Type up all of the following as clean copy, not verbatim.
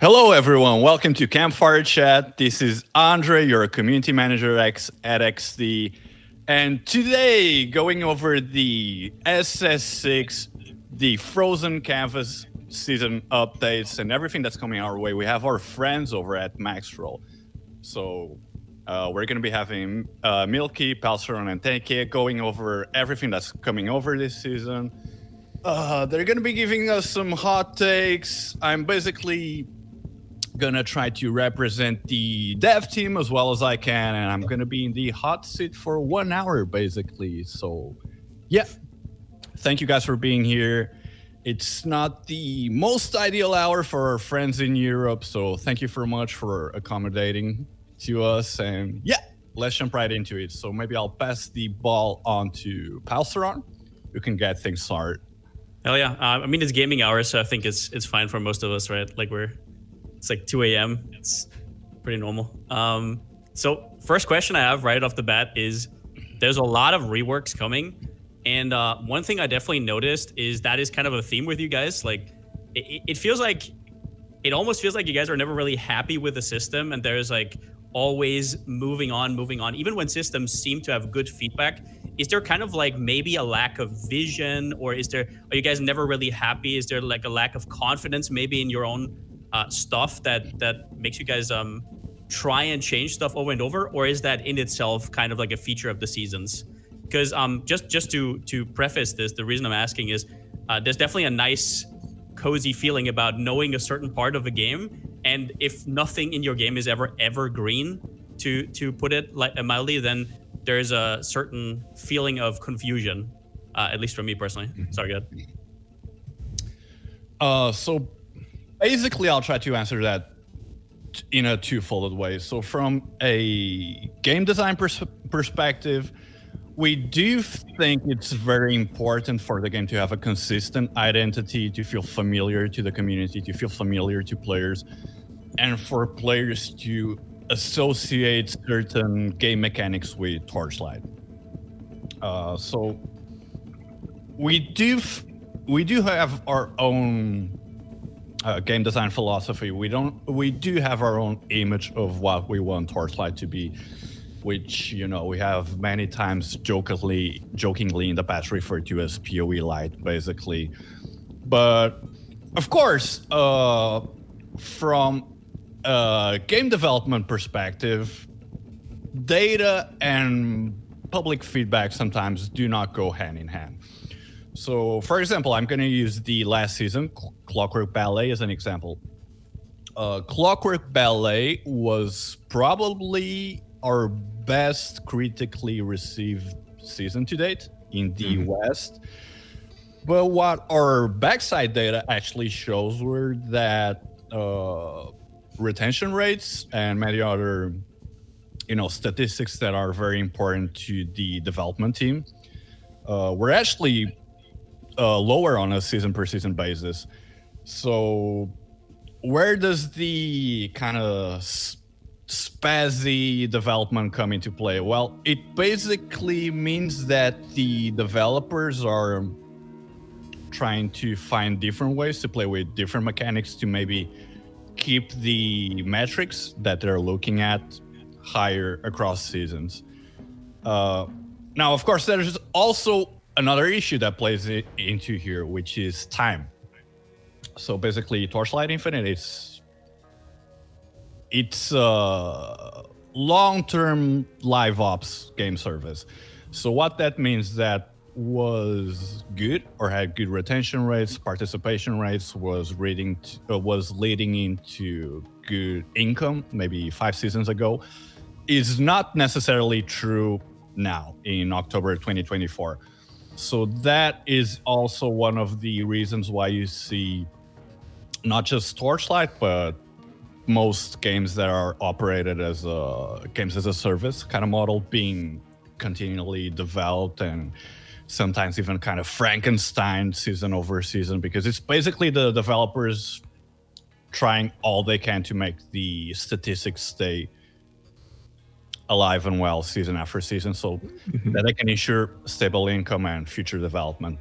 Hello, everyone. Welcome to Campfire Chat. This is Andre, your community manager at XD. And today, going over the SS6, the Frozen Canvas season updates, and everything that's coming our way, we have our friends over at Maxroll. So we're going to be having Milky, Palseron, and Tenke going over everything that's coming over this season. They're going to be giving us some hot takes. I'm basically gonna try to represent the dev team as well as I can, and I'm gonna be in the hot seat for 1 hour basically. So yeah, thank you guys for being here. It's not the most ideal hour for our friends in Europe, so thank you very much for accommodating to us. And yeah, let's jump right into it. So maybe I'll pass the ball on to Palseron, who can get things started. Hell yeah. I mean, it's gaming hours, so I think it's fine for most of us, right? It's like 2 a.m. It's pretty normal. So first question I have right off the bat is there's a lot of reworks coming. And one thing I definitely noticed is that is kind of a theme with you guys. Like it feels like, it almost feels like you guys are never really happy with the system. And there's like always moving on. Even when systems seem to have good feedback, is there kind of like maybe a lack of vision, or are you guys never really happy? Is there like a lack of confidence maybe in your own stuff that makes you guys try and change stuff over and over, or is that in itself kind of like a feature of the seasons? Because just to preface this, the reason I'm asking is there's definitely a nice cozy feeling about knowing a certain part of a game, and if nothing in your game is ever evergreen, to put it like mildly, then there's a certain feeling of confusion, at least for me personally. Sorry, go ahead. So basically, I'll try to answer that in a twofold way. So from a game design perspective, we do think it's very important for the game to have a consistent identity, to feel familiar to the community, to feel familiar to players, and for players to associate certain game mechanics with Torchlight. So we do have our own game design philosophy. We do have our own image of what we want Torchlight to be, which, you know, we have many times jokingly in the past referred to as PoE light, basically. But of course, from a game development perspective, data and public feedback sometimes do not go hand in hand. So, for example, I'm going to use the last season, Clockwork Ballet, as an example. Clockwork Ballet was probably our best critically received season to date in the West. But what our backside data actually shows were that retention rates and many other, statistics that are very important to the development team were actually lower on a season per season basis. So where does the kind of spazzy development come into play? Well, it basically means that the developers are trying to find different ways to play with different mechanics to maybe keep the metrics that they're looking at higher across seasons. Now, of course, there's also another issue that plays into here, which is time. So basically, Torchlight Infinite, it's a long-term live ops game service. So what that means that was good or had good retention rates, participation rates, was leading into good income maybe 5 seasons ago, is not necessarily true now in October 2024. So that is also one of the reasons why you see not just Torchlight, but most games that are operated as games as a service kind of model being continually developed and sometimes even kind of Frankenstein season over season, because it's basically the developers trying all they can to make the statistics stay alive and well season after season, so that they can ensure stable income and future development.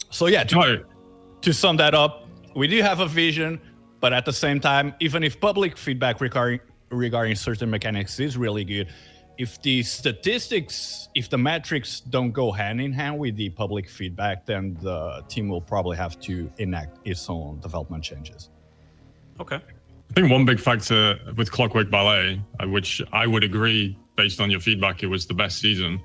So yeah, to sum that up, we do have a vision. But at the same time, even if public feedback regarding certain mechanics is really good, if the statistics, if the metrics don't go hand in hand with the public feedback, then the team will probably have to enact its own development changes. Okay. I think one big factor with Clockwork Ballet, which I would agree based on your feedback, it was the best season.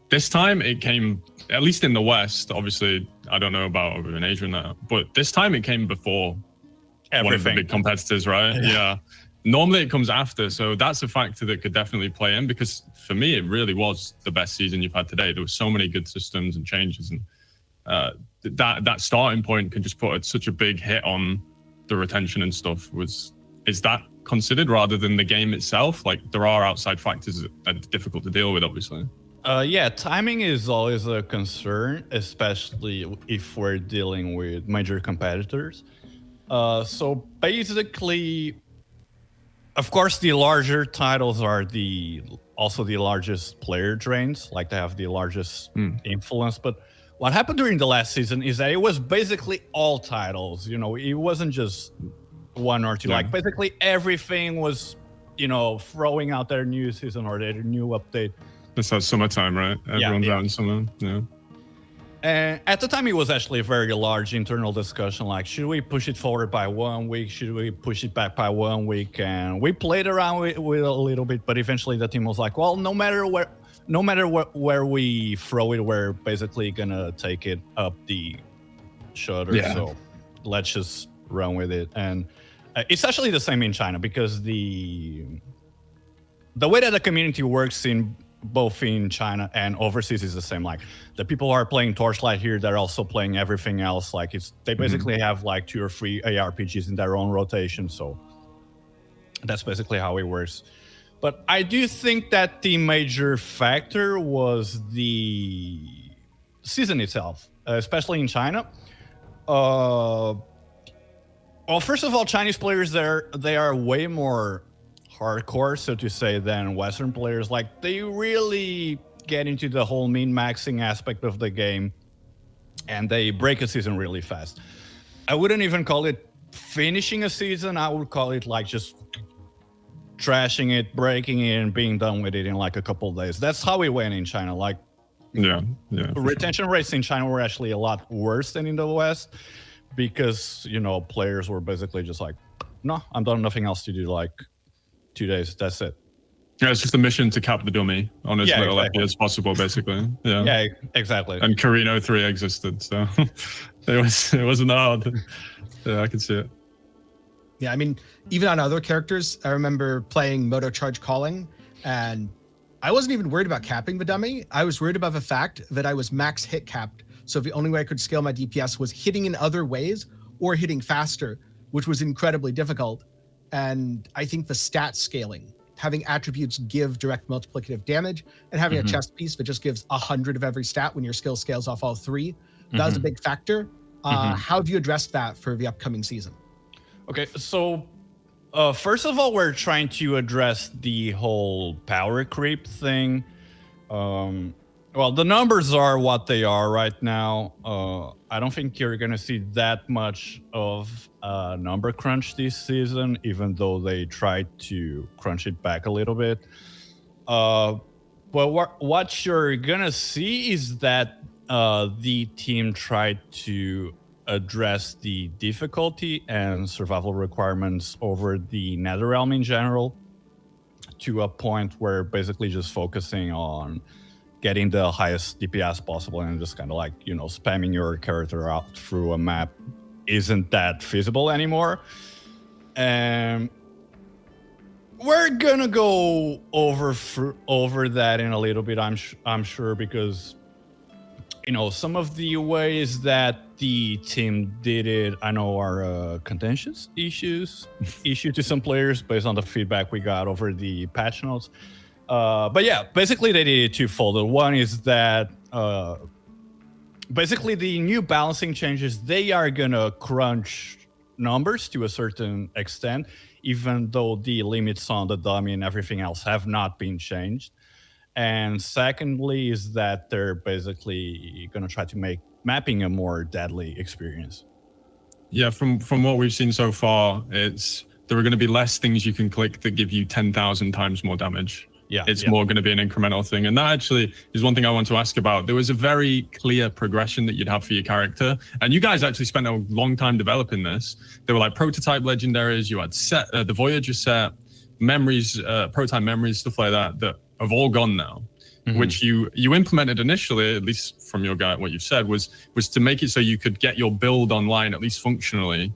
This time it came, at least in the West, obviously I don't know about over in Asia now, but this time it came before one of the big competitors, right? Yeah. Normally it comes after, so that's a factor that could definitely play in, because for me it really was the best season you've had today. There were so many good systems and changes, and that starting point can just put such a big hit on the retention and stuff. Is that considered rather than the game itself? Like, there are outside factors that are difficult to deal with, obviously. Yeah, timing is always a concern, especially if we're dealing with major competitors. So basically, of course, the larger titles are also the largest player drains, like they have the largest influence. But what happened during the last season is that it was basically all titles. You know, it wasn't just one or two. Yeah. Like basically everything was, you know, throwing out their new season or their new update. It's that summertime, right? Everyone's out in summer. Yeah. And at the time, it was actually a very large internal discussion, like, should we push it forward by 1 week? Should we push it back by 1 week? And we played around with a little bit, but eventually the team was like, well, no matter where we throw it, we're basically going to take it up the shutter. Yeah. So let's just run with it. And it's actually the same in China, because the way that the community works in both in China and overseas is the same. Like, the people who are playing Torchlight here, they're also playing everything else. Like, they basically have like 2 or 3 ARPGs in their own rotation. So that's basically how it works. But I do think that the major factor was the season itself, especially in China. Well, first of all, Chinese players, they are way more hardcore, so to say, than Western players. Like, they really get into the whole min-maxing aspect of the game, and they break a season really fast. I wouldn't even call it finishing a season. I would call it like just trashing it, breaking it, and being done with it in like a couple of days. That's how it went in China. Like, retention rates in China were actually a lot worse than in the West, because, you know, players were basically just like, no, I'm done, nothing else to do, like 2 days, that's it. Yeah, it's just a mission to cap the dummy on as little exactly. as possible, basically. Yeah, exactly. And Carino 3 existed, so it wasn't hard. Yeah, I can see it. Yeah, I mean, even on other characters, I remember playing Moto Charge Calling, and I wasn't even worried about capping the dummy. I was worried about the fact that I was max hit capped. So the only way I could scale my DPS was hitting in other ways or hitting faster, which was incredibly difficult. And I think the stat scaling, having attributes give direct multiplicative damage, and having a chest piece that just gives 100 of every stat when your skill scales off all 3, that was a big factor. How have you addressed that for the upcoming season? Okay, so first of all, we're trying to address the whole power creep thing. Well, the numbers are what they are right now. I don't think you're going to see that much of a number crunch this season, even though they tried to crunch it back a little bit. But what you're going to see is that the team tried to address the difficulty and survival requirements over the Netherrealm in general, to a point where basically just focusing on getting the highest DPS possible, and just kind of like, you know, spamming your character out through a map isn't that feasible anymore. And we're gonna go over that in a little bit, I'm sure, because, you know, some of the ways that the team did it, I know, are contentious issue to some players based on the feedback we got over the patch notes. But yeah, basically they did it twofold. One is that basically the new balancing changes, they are gonna crunch numbers to a certain extent, even though the limits on the dummy and everything else have not been changed. And secondly is that they're basically gonna try to make mapping a more deadly experience. Yeah, from what we've seen so far, there are going to be less things you can click that give you 10,000 times more damage. Yeah, It's yeah. more going to be an incremental thing. And that actually is one thing I want to ask about. There was a very clear progression that you'd have for your character. And you guys actually spent a long time developing this. There were like prototype legendaries, you had set the Voyager set, memories, prototype memories, stuff like that have all gone now. Which you implemented initially, at least from your guy, what you've said, was to make it so you could get your build online, at least functionally,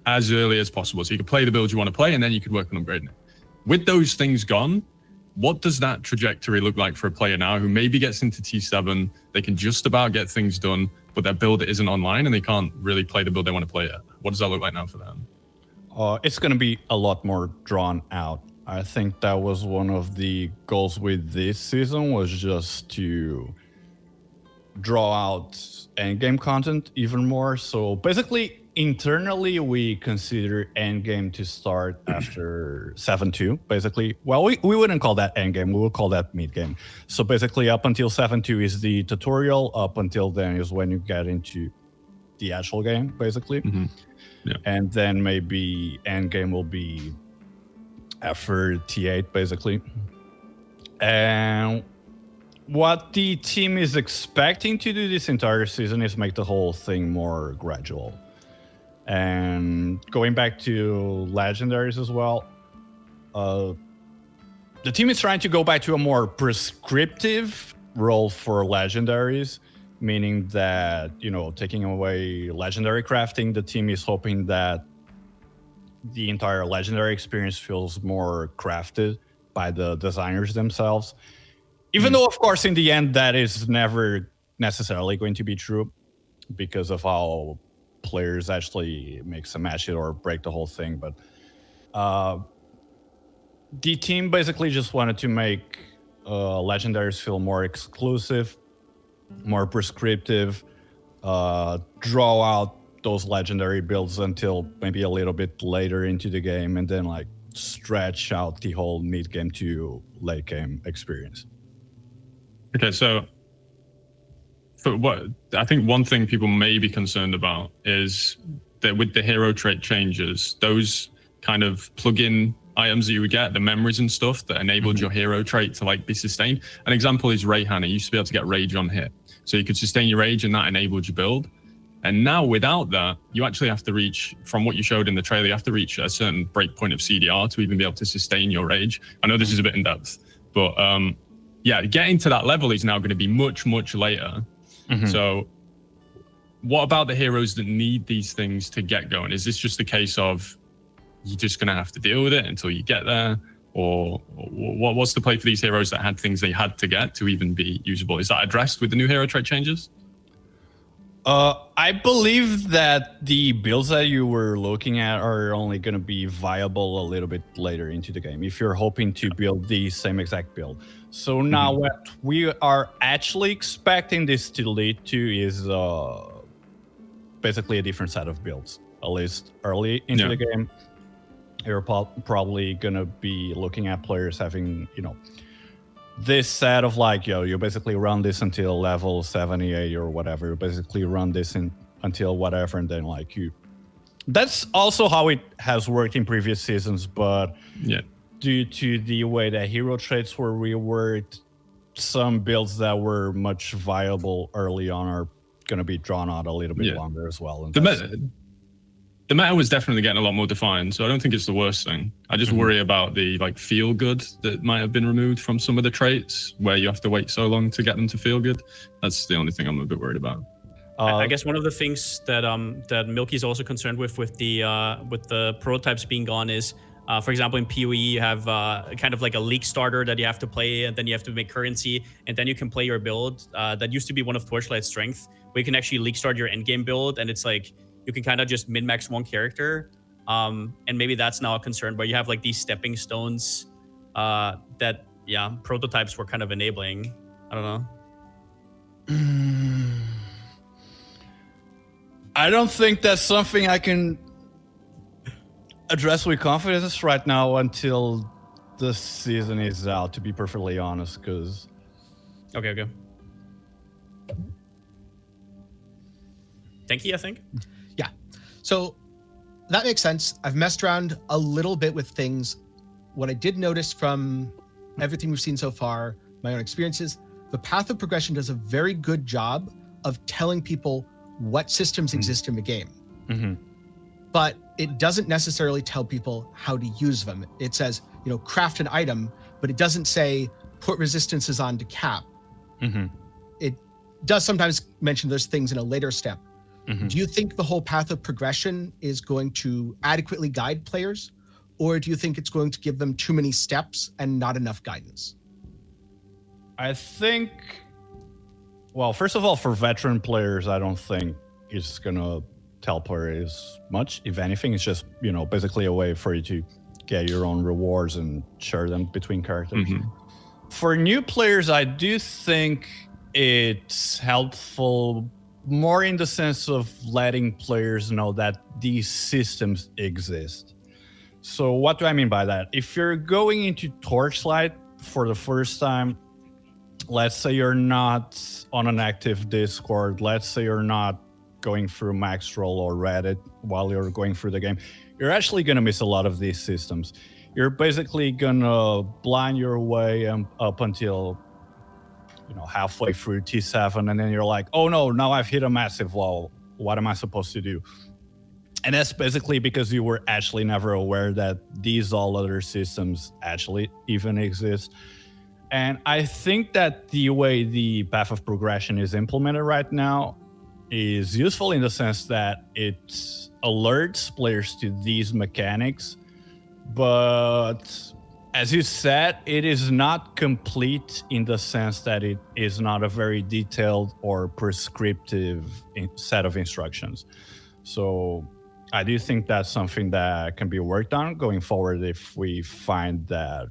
as early as possible. So you could play the build you want to play, and then you could work on upgrading it. With those things gone, what does that trajectory look like for a player now who maybe gets into T7, they can just about get things done, but their build isn't online and they can't really play the build they want to play yet? What does that look like now for them? It's going to be a lot more drawn out. I think that was one of the goals with this season, was just to draw out endgame content even more. So basically, internally, we consider endgame to start after 7.2, basically. Well, we wouldn't call that endgame, we would call that mid-game. So basically, up until 7.2 is the tutorial, up until then is when you get into the actual game, basically. Yeah. And then maybe endgame will be after T8, basically. And what the team is expecting to do this entire season is make the whole thing more gradual. And going back to legendaries as well, the team is trying to go back to a more prescriptive role for legendaries, meaning that, taking away legendary crafting, the team is hoping that the entire legendary experience feels more crafted by the designers themselves. Even though, of course, in the end, that is never necessarily going to be true because of how players actually mix and match it or break the whole thing. But the team basically just wanted to make legendaries feel more exclusive, more prescriptive, draw out those legendary builds until maybe a little bit later into the game, and then like stretch out the whole mid game to late game experience. Okay, so for what I think one thing people may be concerned about is that with the hero trait changes, those kind of plug-in items that you would get, the memories and stuff that enabled your hero trait to like be sustained. An example is Rayhan. You used to be able to get rage on hit, so you could sustain your rage, and that enabled your build. And now without that, you actually have to reach, from what you showed in the trailer, you have to reach a certain breakpoint of CDR to even be able to sustain your rage. I know this is a bit in depth, but getting to that level is now going to be much, much later. So what about the heroes that need these things to get going? Is this just a case of you're just going to have to deal with it until you get there? Or what's the play for these heroes that had things they had to get to even be usable? Is that addressed with the new hero trait changes? I believe that the builds that you were looking at are only going to be viable a little bit later into the game if you're hoping to build the same exact build. So now what we are actually expecting this to lead to is basically a different set of builds, at least early into the game. You're probably going to be looking at players having, this set of like, you basically run this until level 78 or whatever. You basically run this until whatever, and then like that's also how it has worked in previous seasons, but due to the way that hero traits were reworked, some builds that were much viable early on are going to be drawn out a little bit longer as well. And the meta was definitely getting a lot more defined, so I don't think it's the worst thing. I just worry about the like feel good that might have been removed from some of the traits, where you have to wait so long to get them to feel good. That's the only thing I'm a bit worried about. I guess one of the things that that Milky is also concerned with the prototypes being gone is, for example, in PoE you have kind of like a league starter that you have to play, and then you have to make currency, and then you can play your build. That used to be one of Torchlight's strength, where you can actually league start your endgame build, and it's like you can kind of just min-max one character. And maybe that's now a concern, where you have like these stepping stones that prototypes were kind of enabling. I don't know. I don't think that's something I can address with confidence right now until the season is out, to be perfectly honest, because... Okay. Thank you, I think. Yeah. So that makes sense. I've messed around a little bit with things. What I did notice from everything we've seen so far, my own experiences, the path of progression does a very good job of telling people what systems exist in the game. But it doesn't necessarily tell people how to use them. It says, craft an item, but it doesn't say put resistances on to cap. It does sometimes mention those things in a later step. Do you think the whole path of progression is going to adequately guide players? Or do you think it's going to give them too many steps and not enough guidance? I think, well, first of all, for veteran players, I don't think it's going to tell players much. If anything, it's just, basically a way for you to get your own rewards and share them between characters. For new players, I do think it's helpful more in the sense of letting players know that these systems exist. So what do I mean by that? If you're going into Torchlight for the first time, let's say you're not on an active Discord, let's say you're not going through Maxroll or Reddit while you're going through the game, you're actually going to miss a lot of these systems. You're basically going to blind your way up until halfway through T7, and then you're like, oh no, now I've hit a massive wall. What am I supposed to do? And that's basically because you were actually never aware that these all other systems actually even exist. And I think that the way the path of progression is implemented right now is useful in the sense that it alerts players to these mechanics. But as you said, it is not complete in the sense that it is not a very detailed or prescriptive set of instructions. So I do think that's something that can be worked on going forward if we find that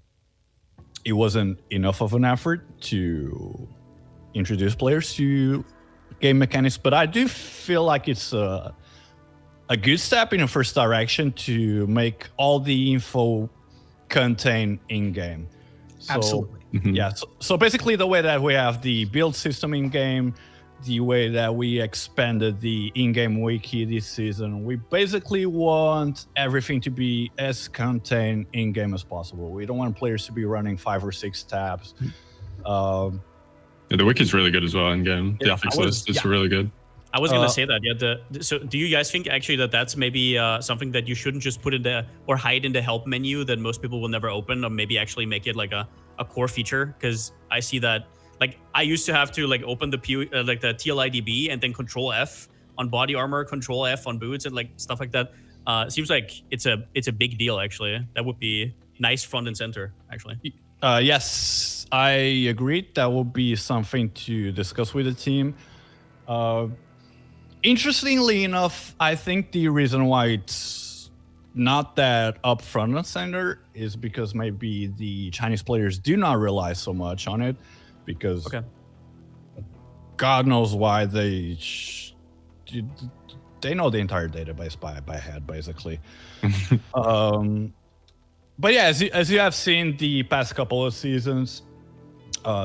it wasn't enough of an effort to introduce players to game mechanics. But I do feel like it's a good step in the first direction to make all the info contained in-game. So, Absolutely. Yeah. So basically the way that we have the build system in-game, the way that we expanded the in-game wiki this season, we basically want everything to be as contained in-game as possible. We don't want players to be running 5 or 6 tabs. The wiki is really good as well in-game. The affix list is really good. I was going to say that. Yeah. So do you guys think actually that that's maybe something that you shouldn't just put in the or hide in the help menu that most people will never open, or maybe actually make it like a core feature? Because I see that, like, I used to have to like open the TLIDB and then Control F on body armor, Control F on boots, and like stuff like that. Seems like it's a big deal actually. That would be nice front and center actually. Yes, I agree. That will be something to discuss with the team. Interestingly enough, I think the reason why it's not that up front and center is because maybe the Chinese players do not rely so much on it, because God knows why they know the entire database by head, basically. But yeah, as you have seen the past couple of seasons,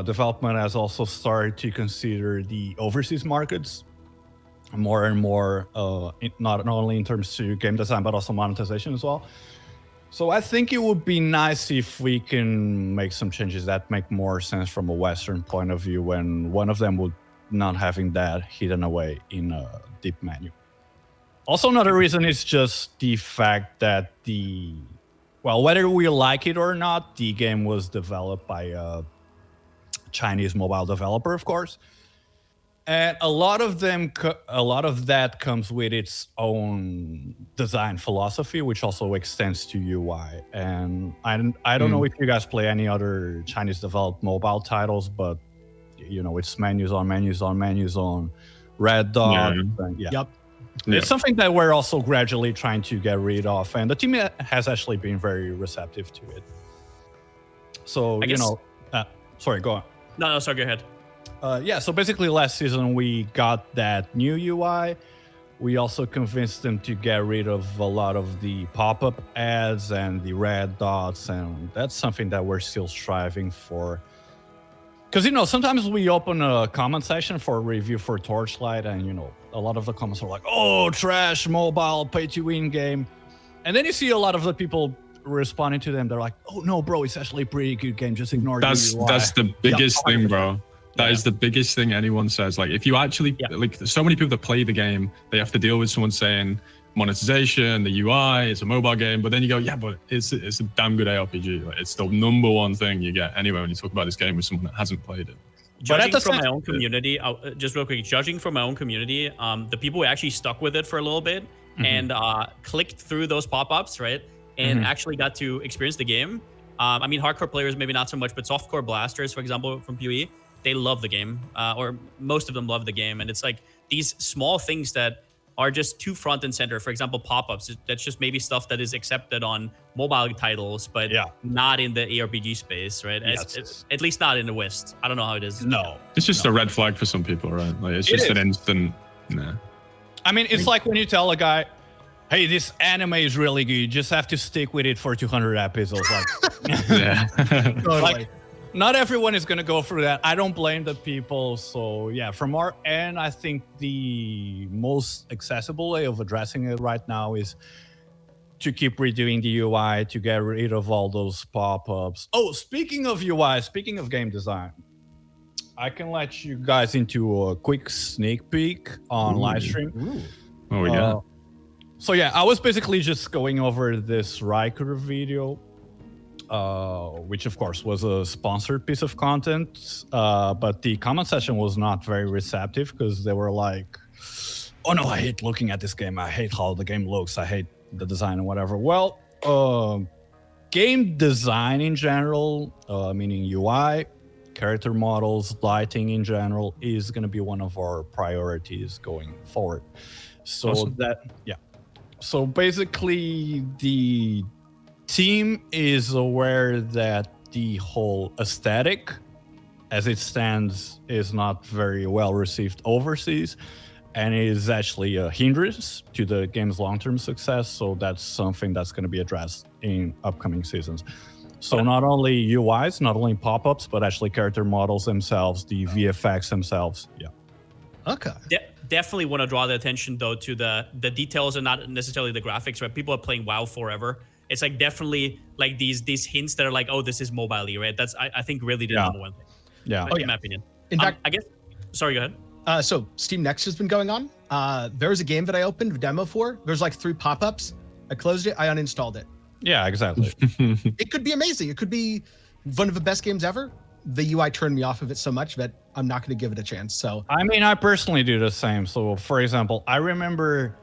development has also started to consider the overseas markets more and more, not only in terms to game design, but also monetization as well. So I think it would be nice if we can make some changes that make more sense from a Western point of view, when one of them would not having that hidden away in a deep menu. Also, another reason is just the fact that whether we like it or not, the game was developed by a Chinese mobile developer, of course. And a lot of that comes with its own design philosophy, which also extends to UI. And I don't know if you guys play any other Chinese developed mobile titles, but it's menus on menus on menus on, red dot. Yep. It's something that we're also gradually trying to get rid of, and the team has actually been very receptive to it. So sorry, go on. No, sorry, go ahead. So basically last season we got that new UI. We also convinced them to get rid of a lot of the pop-up ads and the red dots, and that's something that we're still striving for. Because, sometimes we open a comment section for a review for Torchlight, and, a lot of the comments are like, oh, trash, mobile, pay-to-win game. And then you see a lot of the people responding to them. They're like, oh, no, bro, it's actually a pretty good game. Just ignore That's the biggest thing, bro. That is the biggest thing anyone says. Like, if you actually, like, so many people that play the game, they have to deal with someone saying monetization, the UI, it's a mobile game. But then you go, yeah, but it's a damn good ARPG. Like, it's the number one thing you get anyway when you talk about this game with someone that hasn't played it. Judging from my own community, just real quick, judging from my own community, the people who actually stuck with it for a little bit and clicked through those pop-ups, right, and actually got to experience the game. I mean, hardcore players maybe not so much, but softcore blasters, for example, from PoE, they love the game, or most of them love the game. And it's like these small things that are just too front and center. For example, pop-ups. That's just maybe stuff that is accepted on mobile titles, but not in the ARPG space, right? At least not in the West. I don't know how it is. No. It's just a red flag for some people, right? Like, it's just an instant, nah. I mean, it's like when you tell a guy, hey, this anime is really good. You just have to stick with it for 200 episodes. Like, Yeah. Totally. like, not everyone is going to go through that. I don't blame the people. So, yeah, from our end, I think the most accessible way of addressing it right now is to keep redoing the UI, to get rid of all those pop-ups. Oh, speaking of UI, speaking of game design, I can let you guys into a quick sneak peek on live stream. Oh, yeah. So, yeah, I was basically just going over this Riker video, which of course was a sponsored piece of content, but the comment section was not very receptive because they were like, oh no, I hate looking at this game. I hate how the game looks. I hate the design and whatever. Well, game design in general, meaning UI, character models, lighting in general, is going to be one of our priorities going forward. So So basically the team is aware that the whole aesthetic as it stands is not very well received overseas and is actually a hindrance to the game's long-term success. So that's something that's going to be addressed in upcoming seasons. So not only UIs, not only pop-ups, but actually character models themselves, the VFX themselves. Yeah. Okay. Definitely want to draw the attention though to the details and not necessarily the graphics, right? People are playing WoW forever. It's like definitely like these hints that are like, oh, this is mobile-y, right? That's I think really the number one thing. Yeah. In my opinion. In fact, I guess. Sorry, go ahead. So Steam Next has been going on. There was a game that I opened a demo for. There's like 3 pop-ups. I closed it. I uninstalled it. Yeah, exactly. It could be amazing. It could be one of the best games ever. The UI turned me off of it so much that I'm not going to give it a chance. So I mean, I personally do the same. So, for example, I remember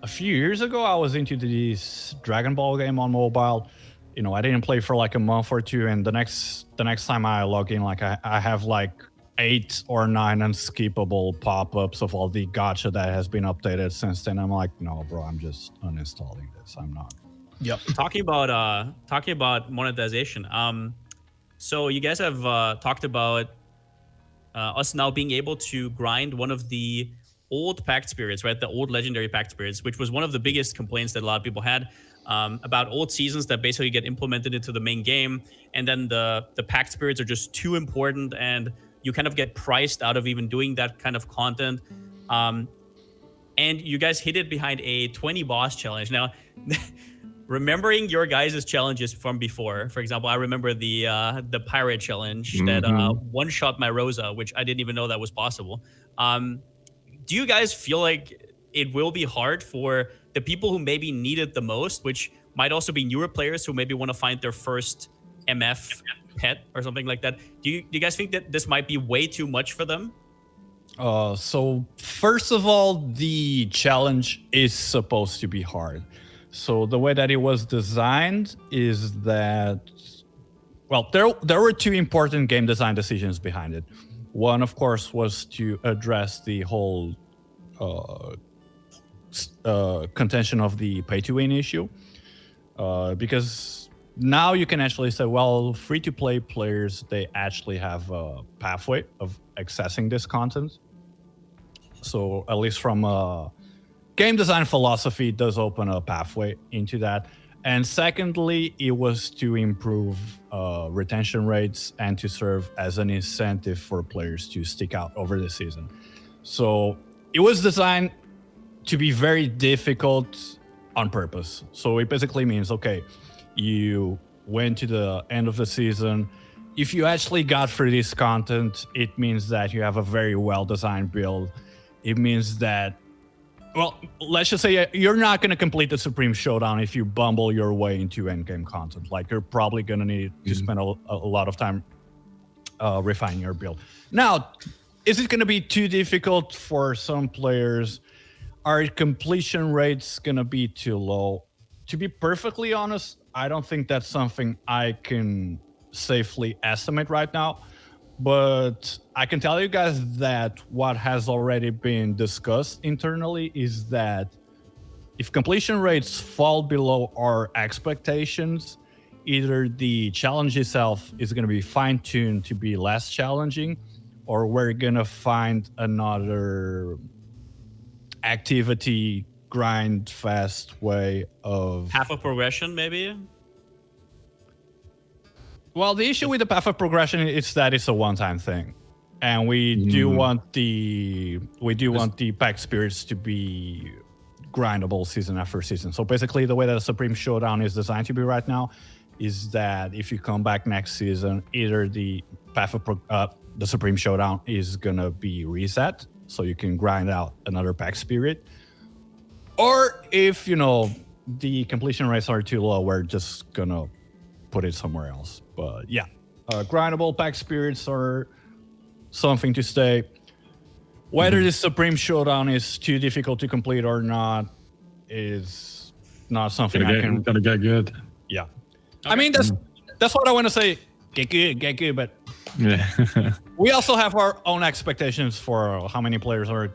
a few years ago, I was into this Dragon Ball game on mobile. I didn't play for like a month or two, and the next time I log in, like I have like 8 or 9 unskippable pop-ups of all the gacha that has been updated since then. I'm like, no, bro, I'm just uninstalling this. I'm not. Yep. Talking about monetization. So you guys have talked about us now being able to grind one of the old pact spirits, right? The old legendary pact spirits, which was one of the biggest complaints that a lot of people had about old seasons that basically get implemented into the main game. And then the pact spirits are just too important and you kind of get priced out of even doing that kind of content. And you guys hid it behind a 20 boss challenge. Now, remembering your guys' challenges from before, for example, I remember the pirate challenge that one-shot my Rosa, which I didn't even know that was possible. Do you guys feel like it will be hard for the people who maybe need it the most, which might also be newer players who maybe want to find their first MF pet or something like that? Do you guys think that this might be way too much for them? So first of all, the challenge is supposed to be hard. So the way that it was designed is that, well, there were 2 important game design decisions behind it. One, of course, was to address the whole contention of the pay-to-win issue. Because now you can actually say, well, free-to-play players, they actually have a pathway of accessing this content. So at least from a game design philosophy, it does open a pathway into that. And secondly, it was to improve retention rates and to serve as an incentive for players to stick out over the season. So it was designed to be very difficult on purpose. So it basically means, okay, you went to the end of the season. If you actually got through this content, it means that you have a very well-designed build. It means that, well, let's just say you're not going to complete the Supreme Showdown if you bumble your way into endgame content. Like, you're probably going to need to spend a lot of time refining your build. Now, is it going to be too difficult for some players? Are completion rates going to be too low? To be perfectly honest, I don't think that's something I can safely estimate right now. But I can tell you guys that what has already been discussed internally is that if completion rates fall below our expectations, either the challenge itself is going to be fine-tuned to be less challenging, or we're going to find another activity grind fast way of Half of progression, maybe. Well, the issue with the path of progression is that it's a one-time thing, and we do want the pack spirits to be grindable season after season. So basically, the way that the Supreme Showdown is designed to be right now is that if you come back next season, either the path of the Supreme Showdown is gonna be reset, so you can grind out another pack spirit, or if the completion rates are too low, we're just gonna put it somewhere else. But yeah, grindable pack spirits are something to stay. Whether the Supreme Showdown is too difficult to complete or not is not something Gotta get good. Yeah, okay. I mean that's what I want to say. Get good. But Yeah. we also have our own expectations for how many players are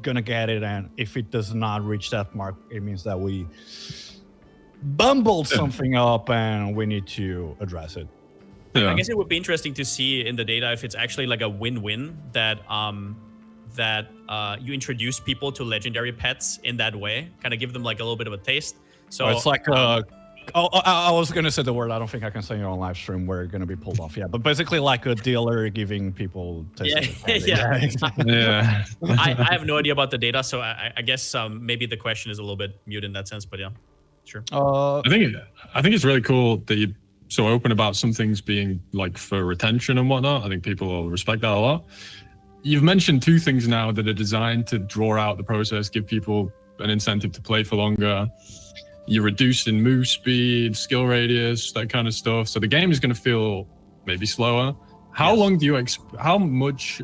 gonna get it, and if it does not reach that mark, it means that we bumbled something up and we need to address it. Yeah. I guess it would be interesting to see in the data if it's actually like a win-win that you introduce people to legendary pets in that way, kind of give them like a little bit of a taste. So It's like I was gonna say the word. I don't think I can say it on live stream. We're gonna be pulled off. Yeah, but basically like a dealer giving people taste of candy. Yeah. I have no idea about the data, so I guess maybe the question is a little bit mute in that sense. But yeah, sure. I think it's really cool that you're so open about some things being like for retention and whatnot. I think people will respect that a lot. You've mentioned two things now that are designed to draw out the process, give people an incentive to play for longer. You're reducing move speed, skill radius, that kind of stuff. So the game is going to feel maybe slower. How long do you how much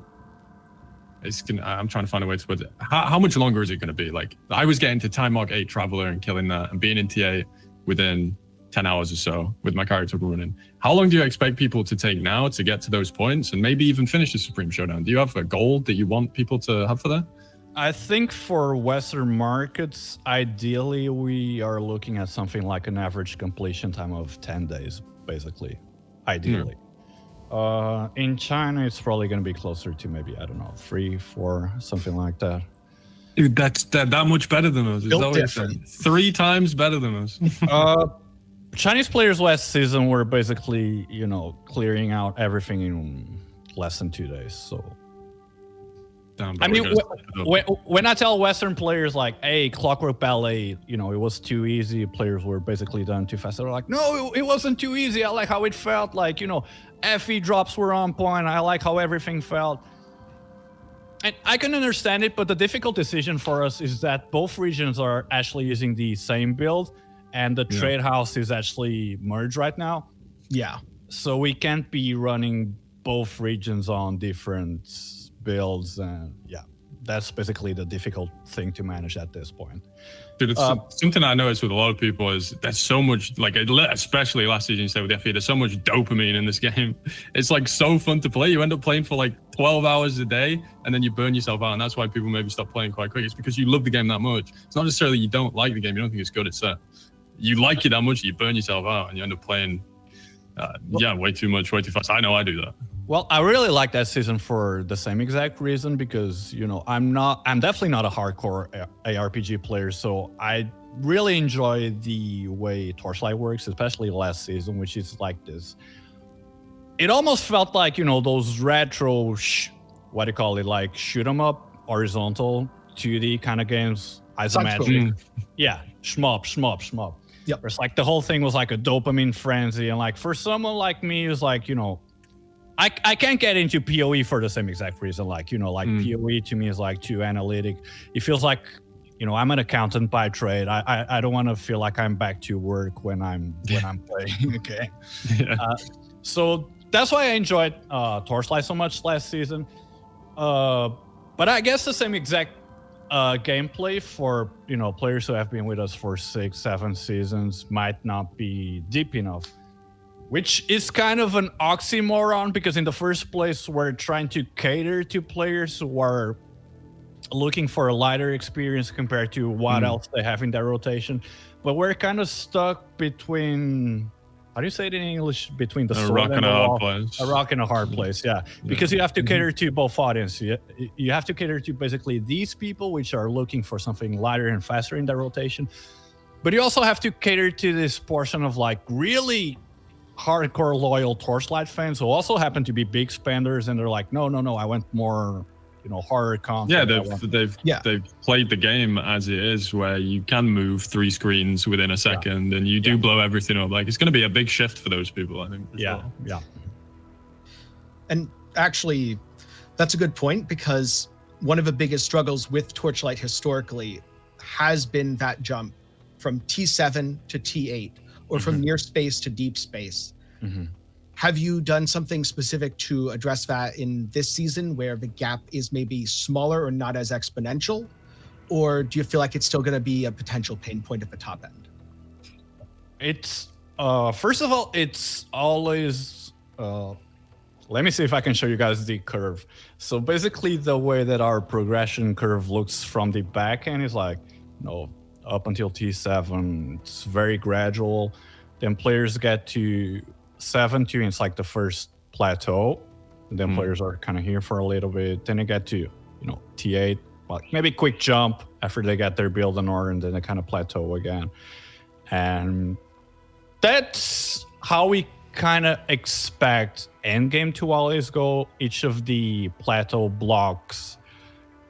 I'm trying to find a way to put it. How much longer is it going to be? Like, I was getting to time mark 8 Traveler and killing that and being in TA within 10 hours or so with my character running. How long do you expect people to take now to get to those points and maybe even finish the Supreme Showdown? Do you have a goal that you want people to have for that? I think for Western markets, ideally, we are looking at something like an average completion time of 10 days, basically, ideally. In China, it's probably going to be closer to maybe, I don't know, 3, 4, something like that. Dude, that's that much better than us. Is that what you're saying? 3 times better than us. Chinese players last season were basically, clearing out everything in less than 2 days, so... I mean, when I tell Western players like, hey, Clockwork Ballet, it was too easy, players were basically done too fast. They're like, no, it wasn't too easy. I like how it felt. Like, FE drops were on point. I like how everything felt. And I can understand it, but the difficult decision for us is that both regions are actually using the same build, and the trade house is actually merged right now. Yeah. So we can't be running both regions on different builds, and that's basically the difficult thing to manage at this point. Dude, it's something I noticed with a lot of people is there's so much, like, especially last season, you said with FE, there's so much dopamine in this game. It's like so fun to play. You end up playing for like 12 hours a day and then you burn yourself out, and that's why people maybe stop playing quite quick. It's because you love the game that much. It's not necessarily you don't like the game, you don't think it's good, it's you like it that much, you burn yourself out and you end up playing way too much, way too fast. I know I do that. Well, I really like that season for the same exact reason, because I'm definitely not a hardcore ARPG player, so I really enjoy the way Torchlight works, especially last season, which is like this. It almost felt like, those retro, what do you call it, like shoot 'em up, horizontal 2D kind of games, isometric. Yeah, shmup. Yep. It's like the whole thing was like a dopamine frenzy, and like for someone like me, it's like I can't get into PoE for the same exact reason. Like PoE to me is like too analytic. It feels like I'm an accountant by trade. I don't want to feel like I'm back to work when I'm playing. Okay, so that's why I enjoyed Torchlight so much last season. But I guess the same exact gameplay for players who have been with us for 6-7 seasons might not be deep enough, which is kind of an oxymoron, because in the first place we're trying to cater to players who are looking for a lighter experience compared to what else they have in their rotation, but we're kind of stuck between, how do you say it in English, between the sword rock and a hard wall, place. a rock and a hard place, because you have to cater to both audiences. You have to cater to basically these people which are looking for something lighter and faster in their rotation, but you also have to cater to this portion of like really hardcore loyal Torchlight fans who also happen to be big spenders, and they're like, no, I want more horror content. They've played the game as it is, where you can move 3 screens within a second, and you do blow everything up. Like, it's going to be a big shift for those people, I think. Yeah. And actually, that's a good point, because one of the biggest struggles with Torchlight historically has been that jump from T7 to T8, or from near space to deep space. Have you done something specific to address that in this season, where the gap is maybe smaller or not as exponential? Or do you feel like it's still going to be a potential pain point at the top end? It's first of all, it's always let me see if I can show you guys the curve. So basically the way that our progression curve looks from the back end is like, up until T7, it's very gradual. Then players get to 7-2, and it's like the first plateau. And then players are kind of here for a little bit. Then they get to, T8, like maybe quick jump after they get their build in order, and then they kind of plateau again. And that's how we kind of expect endgame to always go. Each of the plateau blocks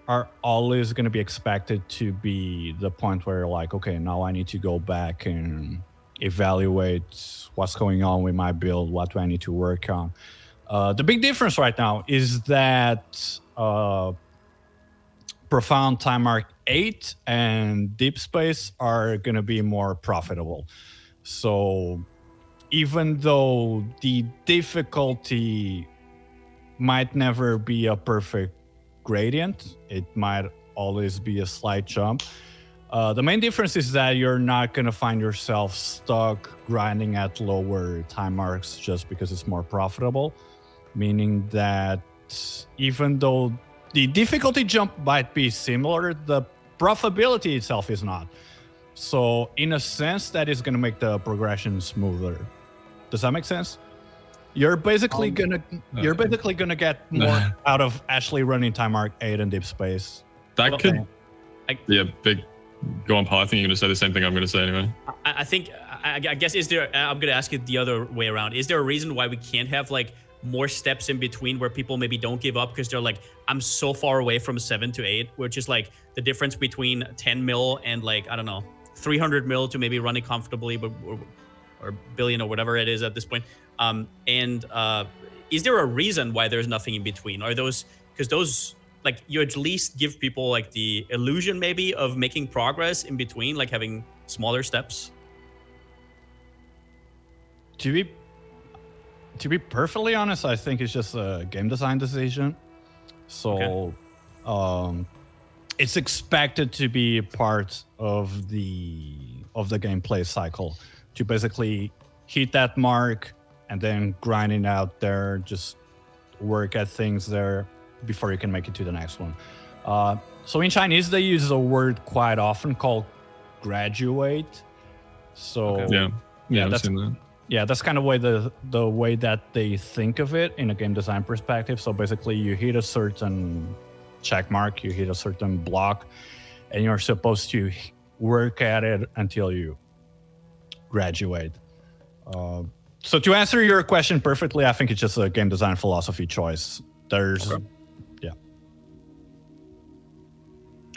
are always going to be expected to be the point where you're like, okay, now I need to go back and evaluate what's going on with my build, what do I need to work on. The big difference right now is that Profound Time Arc 8 and Deep Space are going to be more profitable. So even though the difficulty might never be a perfect gradient, it might always be a slight jump. The main difference is that you're not going to find yourself stuck grinding at lower time arcs just because it's more profitable, meaning that even though the difficulty jump might be similar, the profitability itself is not. So in a sense, that is going to make the progression smoother. Does that make sense? You're basically gonna get more out of actually running Time Arc 8 and Deep Space. That could be a big. Go on, Paul. I think you're going to say the same thing I'm going to say anyway. I guess, is there, I'm going to ask it the other way around. Is there a reason why we can't have like more steps in between where people maybe don't give up because they're like, I'm so far away from 7 to 8, which is like the difference between 10 mil and like, I don't know, 300 mil to maybe running comfortably, or billion or whatever it is at this point. Is there a reason why there's nothing in between? Are those, because those, like, you at least give people like the illusion maybe of making progress in between, like having smaller steps? To be perfectly honest, I think it's just a game design decision. So it's expected to be part of the gameplay cycle to basically hit that mark and then grinding out there, just work at things there before you can make it to the next one. So in Chinese, they use a word quite often called graduate. So that's kind of the way that they think of it in a game design perspective. So basically you hit a certain check mark, you hit a certain block, and you're supposed to work at it until you graduate. So to answer your question perfectly, I think it's just a game design philosophy choice. There's, yeah.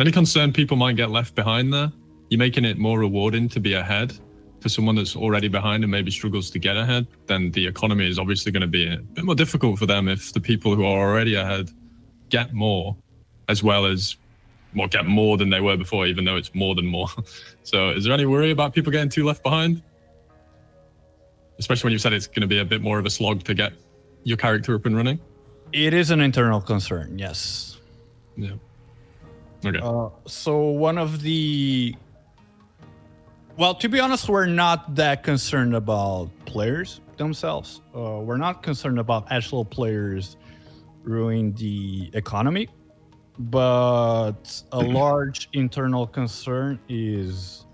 Any concern people might get left behind there? You're making it more rewarding to be ahead for someone that's already behind and maybe struggles to get ahead. Then the economy is obviously going to be a bit more difficult for them if the people who are already ahead get more, as well as get more than they were before, even though it's more than more. So is there any worry about people getting too left behind? Especially when you said it's going to be a bit more of a slog to get your character up and running? It is an internal concern, yes. Yeah. Okay. So one of the... Well, to be honest, we're not that concerned about players themselves. We're not concerned about actual players ruining the economy. But a large internal concern is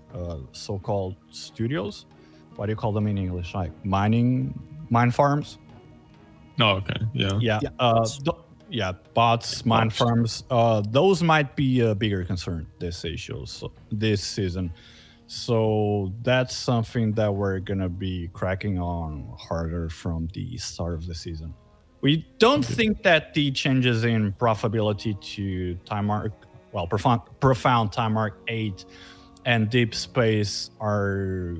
so-called studios. What do you call them in English? Like mine farms? Oh, okay. Yeah. Yeah. Bots, mine farms. Those might be a bigger concern this season. So that's something that we're gonna be cracking on harder from the start of the season. We don't think that the changes in profitability to Profound Time Mark 8 and Deep Space are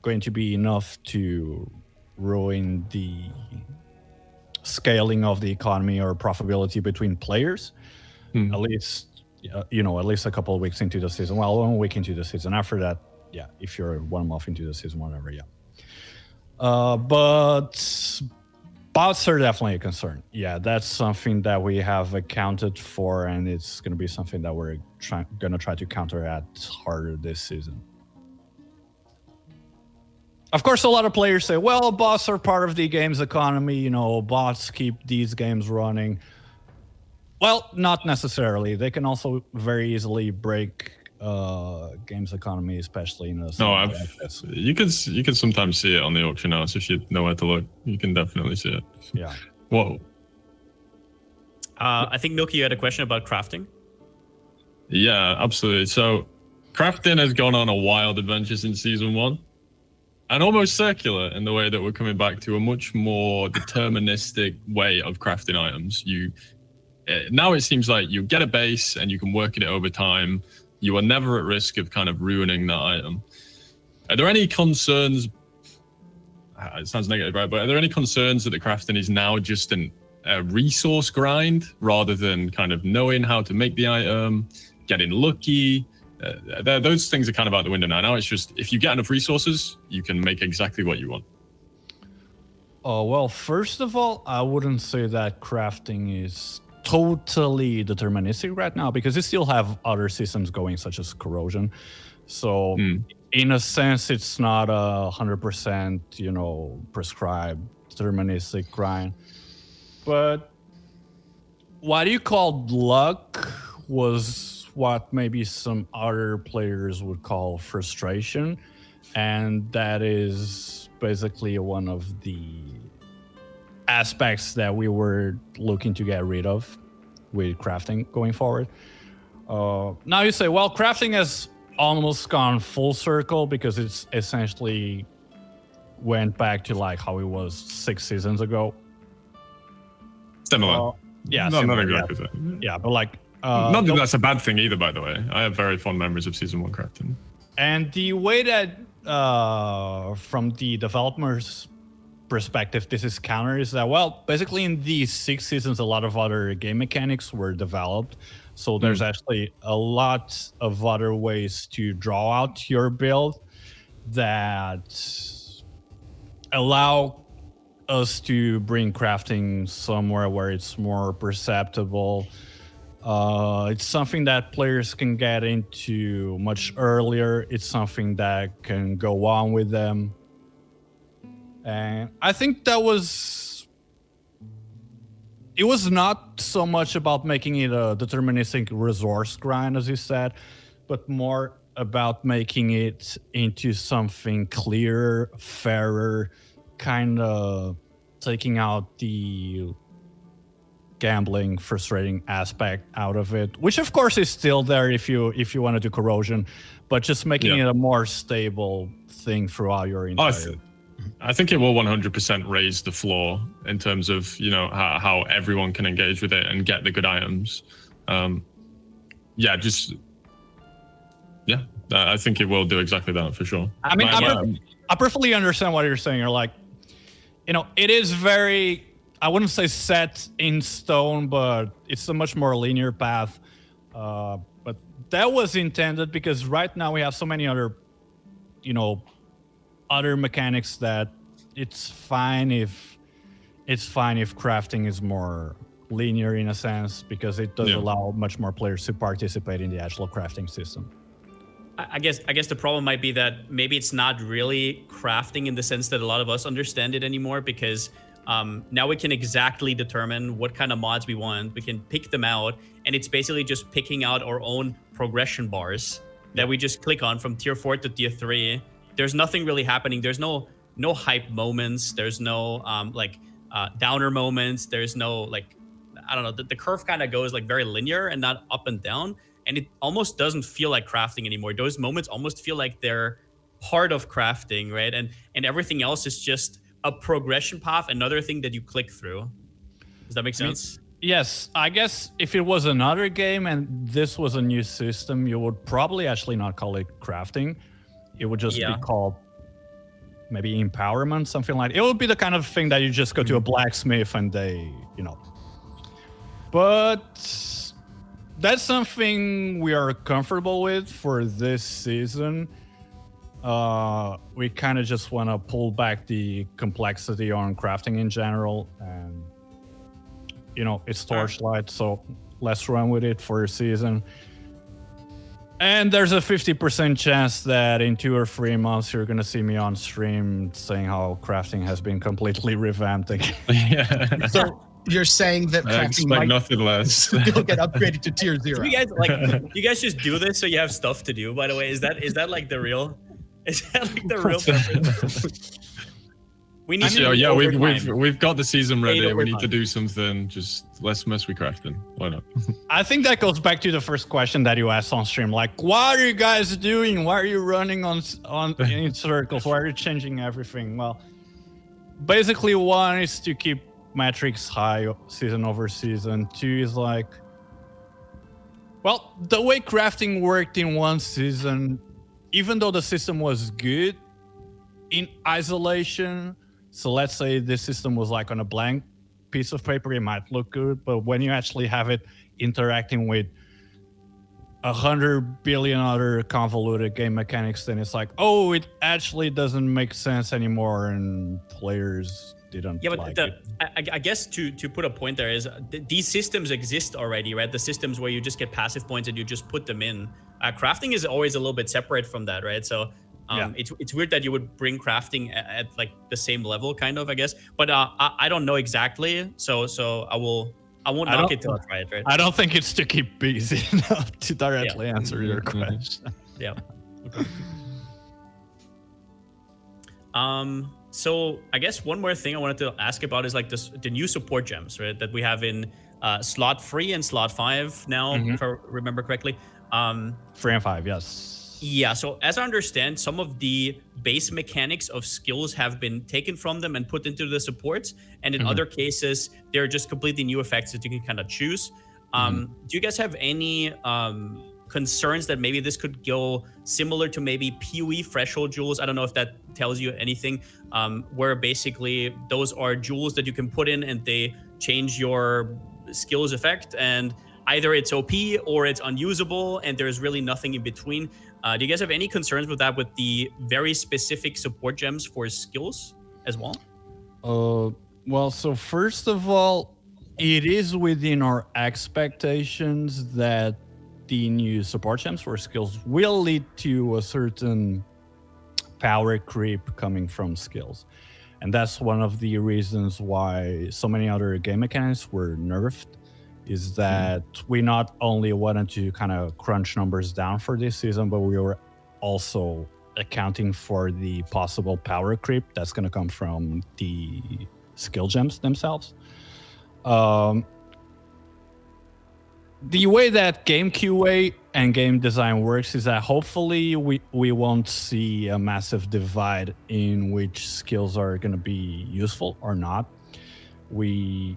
going to be enough to ruin the scaling of the economy or profitability between players. At least, at least a couple of weeks into the season. Well, 1 week into the season. After that, yeah, if you're 1 month into the season, whatever, yeah. But bots are definitely a concern. Yeah, that's something that we have accounted for, and it's going to be something that we're going to try to counteract harder this season. Of course, a lot of players say, well, bots are part of the game's economy. Bots keep these games running. Well, not necessarily. They can also very easily break games economy, especially in a... No, you can sometimes see it on the auction house if you know where to look. You can definitely see it. Yeah. Whoa. I think, Milky, you had a question about crafting? Yeah, absolutely. So crafting has gone on a wild adventure since season 1. And almost circular in the way that we're coming back to a much more deterministic way of crafting items. Now it seems like you get a base and you can work at it over time. You are never at risk of kind of ruining that item. Are there any concerns? It sounds negative, right? But are there any concerns that the crafting is now just a resource grind rather than kind of knowing how to make the item, getting lucky? Those things are kind of out the window now. Now it's just, if you get enough resources, you can make exactly what you want. Well, first of all, I wouldn't say that crafting is totally deterministic right now, because you still have other systems going, such as corrosion. So in a sense, it's not 100%, prescribed deterministic grind. But what you called luck was what maybe some other players would call frustration. And that is basically one of the aspects that we were looking to get rid of with crafting going forward. Now you say, well, crafting has almost gone full circle because it's essentially went back to like how it was 6 seasons ago. Similar. Yeah, not similar, exactly that. Yeah, but like... not that that's a bad thing either, by the way. I have very fond memories of season 1 crafting. And the way that, from the developers' perspective, this is countered is that, well, basically in these 6 seasons, a lot of other game mechanics were developed. So there's actually a lot of other ways to draw out your build that allow us to bring crafting somewhere where it's more perceptible. It's something that players can get into much earlier. It's something that can go on with them. And I think it was not so much about making it a deterministic resource grind, as you said, but more about making it into something clearer, fairer, kind of taking out the gambling, frustrating aspect out of it, which of course is still there if you want to do corrosion, but just making it a more stable thing throughout your entire. I think it will 100% raise the floor in terms of, you know, how everyone can engage with it and get the good items. I think it will do exactly that for sure. I mean, I perfectly understand what you're saying. You're like, you know, it is very, I wouldn't say set in stone, but it's a much more linear path. But that was intended because right now we have so many other, you know, other mechanics that it's fine if crafting is more linear in a sense, because it does allow much more players to participate in the actual crafting system. I guess the problem might be that maybe it's not really crafting in the sense that a lot of us understand it anymore, because now we can exactly determine what kind of mods we want. We can pick them out, and it's basically just picking out our own progression bars that we just click on from tier 4 to tier 3. There's nothing really happening. There's no hype moments. There's no downer moments. There's no like, I don't know. The curve kind of goes like very linear and not up and down. And it almost doesn't feel like crafting anymore. Those moments almost feel like they're part of crafting, right? And everything else is just a progression path, another thing that you click through. Does that make sense? Yes, I guess if it was another game and this was a new system, you would probably actually not call it crafting. It would just be called maybe empowerment, something like that. It would be the kind of thing that you just go to a blacksmith and they, you know. But that's something we are comfortable with for this season. We kind of just want to pull back the complexity on crafting in general, and you know, it's Torchlight, so let's run with it for a season. And there's a 50% chance that in 2 or 3 months you're gonna see me on stream saying how crafting has been completely revamped again. Yeah. So you're saying that I crafting expect might nothing less. still get upgraded to tier 0. You guys just do this so you have stuff to do, by the way? Is that like the real? Is that like the real purpose? We need we've got the season ready. We need to do something. Just let's mess with crafting. Why not? I think that goes back to the first question that you asked on stream. Like, what are you guys doing? Why are you running on in circles? Why are you changing everything? Well, basically, 1 is to keep metrics high season over season. 2 is like, well, the way crafting worked in 1 season, even though the system was good in isolation, so let's say this system was like on a blank piece of paper, it might look good, but when you actually have it interacting with 100 billion other convoluted game mechanics, then it's like, oh, it actually doesn't make sense anymore, and players didn't like it. I guess to put a point there is these systems exist already, right? The systems where you just get passive points and you just put them in. Crafting is always a little bit separate from that, right? So it's weird that you would bring crafting at like the same level, kind of, I guess. But I don't know exactly, so I won't knock it till I try it, right? I don't think it's to keep busy enough to directly answer your question. Yeah. Okay. So I guess one more thing I wanted to ask about is like the new support gems, right? That we have in slot 3 and slot 5 now, if I remember correctly. 3 and 5, yes. Yeah, so as I understand, some of the base mechanics of skills have been taken from them and put into the supports, and in other cases, they're just completely new effects that you can kind of choose. Do you guys have any concerns that maybe this could go similar to maybe PoE threshold jewels? I don't know if that tells you anything, where basically those are jewels that you can put in and they change your skills effect, and either it's OP or it's unusable, and there's really nothing in between. Do you guys have any concerns with that, with the very specific support gems for skills as well? Well, so first of all, it is within our expectations that the new support gems for skills will lead to a certain power creep coming from skills. And that's one of the reasons why so many other game mechanics were nerfed, is that we not only wanted to kind of crunch numbers down for this season, but we were also accounting for the possible power creep that's going to come from the skill gems themselves. the way that game QA and game design works is that hopefully we won't see a massive divide in which skills are going to be useful or not. The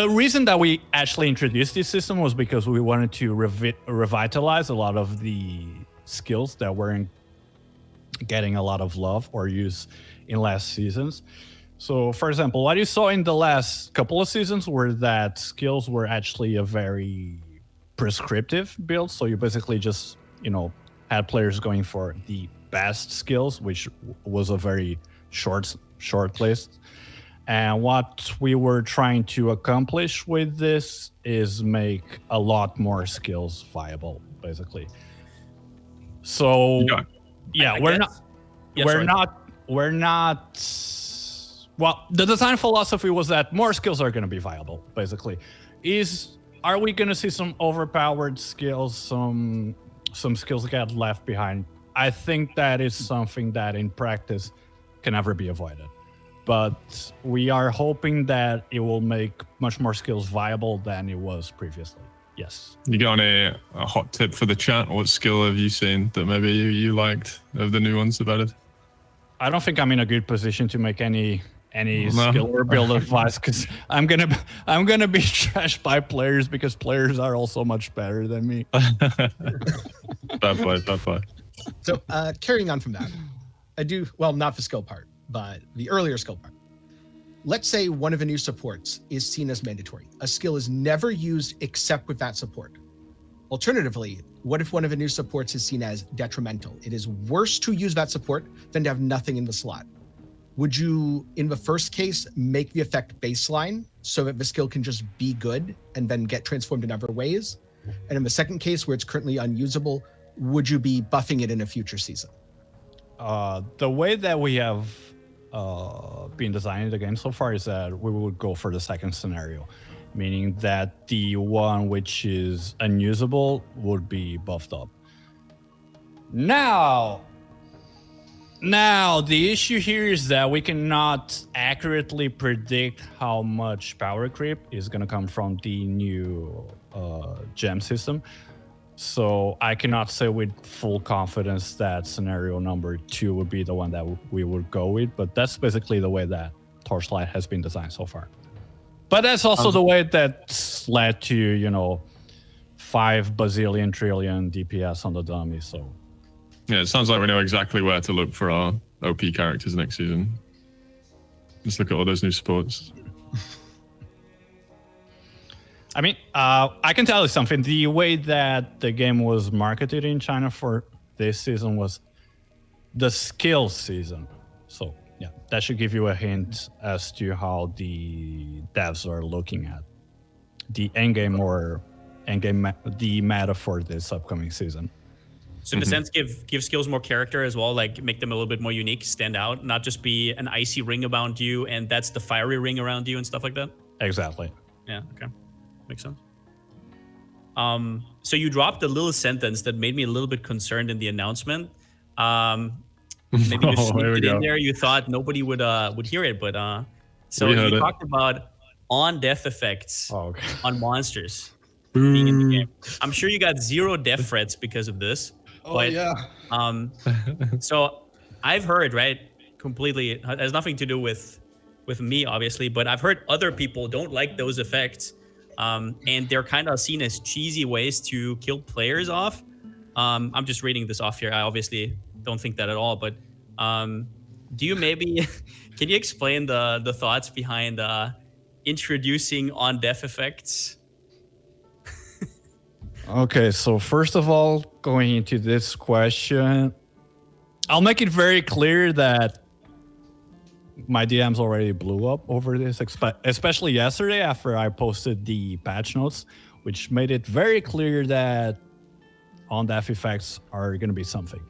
reason that we actually introduced this system was because we wanted to revitalize a lot of the skills that weren't getting a lot of love or use in last seasons. So, for example, what you saw in the last couple of seasons were that skills were actually a very prescriptive build. So you basically just, had players going for the best skills, which was a very short list. And what we were trying to accomplish with this is make a lot more skills viable, basically. So, yeah, we're not. Well, the design philosophy was that more skills are going to be viable, basically. Are we going to see some overpowered skills, some skills get left behind? I think that is something that in practice can never be avoided. But we are hoping that it will make much more skills viable than it was previously. Yes. You got a hot tip for the chat? What skill have you seen that maybe you liked of the new ones about it? I don't think I'm in a good position to make any skill or build advice because I'm gonna be trashed by players because players are also much better than me. Bad play. So carrying on from that, not the skill part, but the earlier skill part. Let's say one of the new supports is seen as mandatory. A skill is never used except with that support. Alternatively, what if one of the new supports is seen as detrimental? It is worse to use that support than to have nothing in the slot. Would you, in the first case, make the effect baseline so that the skill can just be good and then get transformed in other ways? And in the second case, where it's currently unusable, would you be buffing it in a future season? The way that we have been designing the game so far is that we would go for the second scenario, meaning that the one which is unusable would be buffed up. Now, the issue here is that we cannot accurately predict how much power creep is going to come from the new gem system. So I cannot say with full confidence that scenario number 2 would be the one that we would go with, but that's basically the way that Torchlight has been designed so far. But that's also the way that's led to, 5 bazillion trillion DPS on the dummy, so... Yeah, it sounds like we know exactly where to look for our OP characters next season. Just look at all those new supports. I mean, I can tell you something. The way that the game was marketed in China for this season was the skill season. So, yeah, that should give you a hint as to how the devs are looking at the endgame the meta for this upcoming season. So in a sense, give skills more character as well, like make them a little bit more unique, stand out, not just be an icy ring around you and that's the fiery ring around you and stuff like that? Exactly. Yeah, okay. Makes sense. So you dropped a little sentence that made me a little bit concerned in the announcement. Maybe you sneaked it in there. You thought nobody would hear it, but so you talked about on-death effects on monsters being in the game. I'm sure you got 0 death threats because of this. But, yeah. So I've heard, right, completely, it has nothing to do with me, obviously, but I've heard other people don't like those effects. And they're kind of seen as cheesy ways to kill players off. I'm just reading this off here. I obviously don't think that at all, but do you maybe, can you explain the thoughts behind introducing on-death effects? Okay, so first of all, going into this question, I'll make it very clear that my DMs already blew up over this, especially yesterday after I posted the patch notes, which made it very clear that on-death effects are going to be something.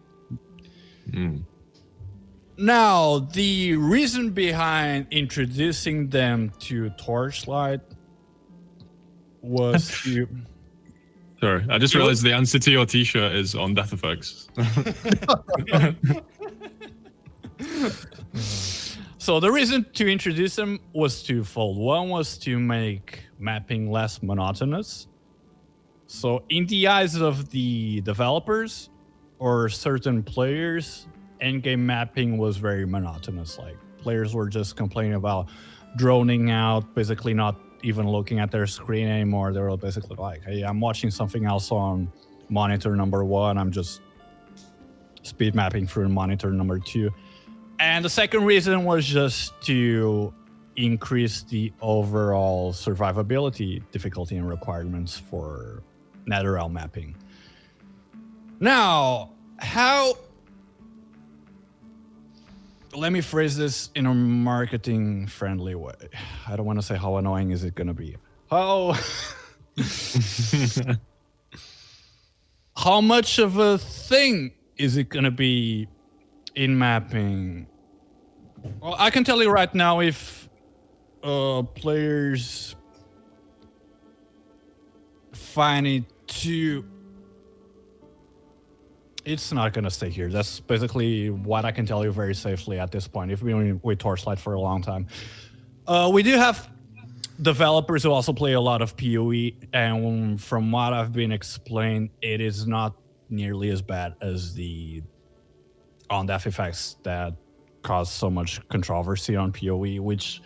Now, the reason behind introducing them to Torchlight was to... Sorry, I just realized the answer to your t-shirt is on death effects. So the reason to introduce them was twofold. One was to make mapping less monotonous. So in the eyes of the developers or certain players, endgame mapping was very monotonous. Like players were just complaining about droning out, basically not even looking at their screen anymore. They were basically like, hey, I'm watching something else on monitor number 1. I'm just speed mapping through monitor number 2. And the second reason was just to increase the overall survivability difficulty and requirements for Netherrealm mapping. Now, let me phrase this in a marketing friendly way. I don't want to say how annoying is it going to be. How much of a thing is it going to be in mapping? Well, I can tell you right now, if players find it too, it's not going to stay here. That's basically what I can tell you very safely at this point. If we've been with Torchlight for a long time. We do have developers who also play a lot of PoE, and from what I've been explained, it is not nearly as bad as the on-death effects that cause so much controversy on PoE, which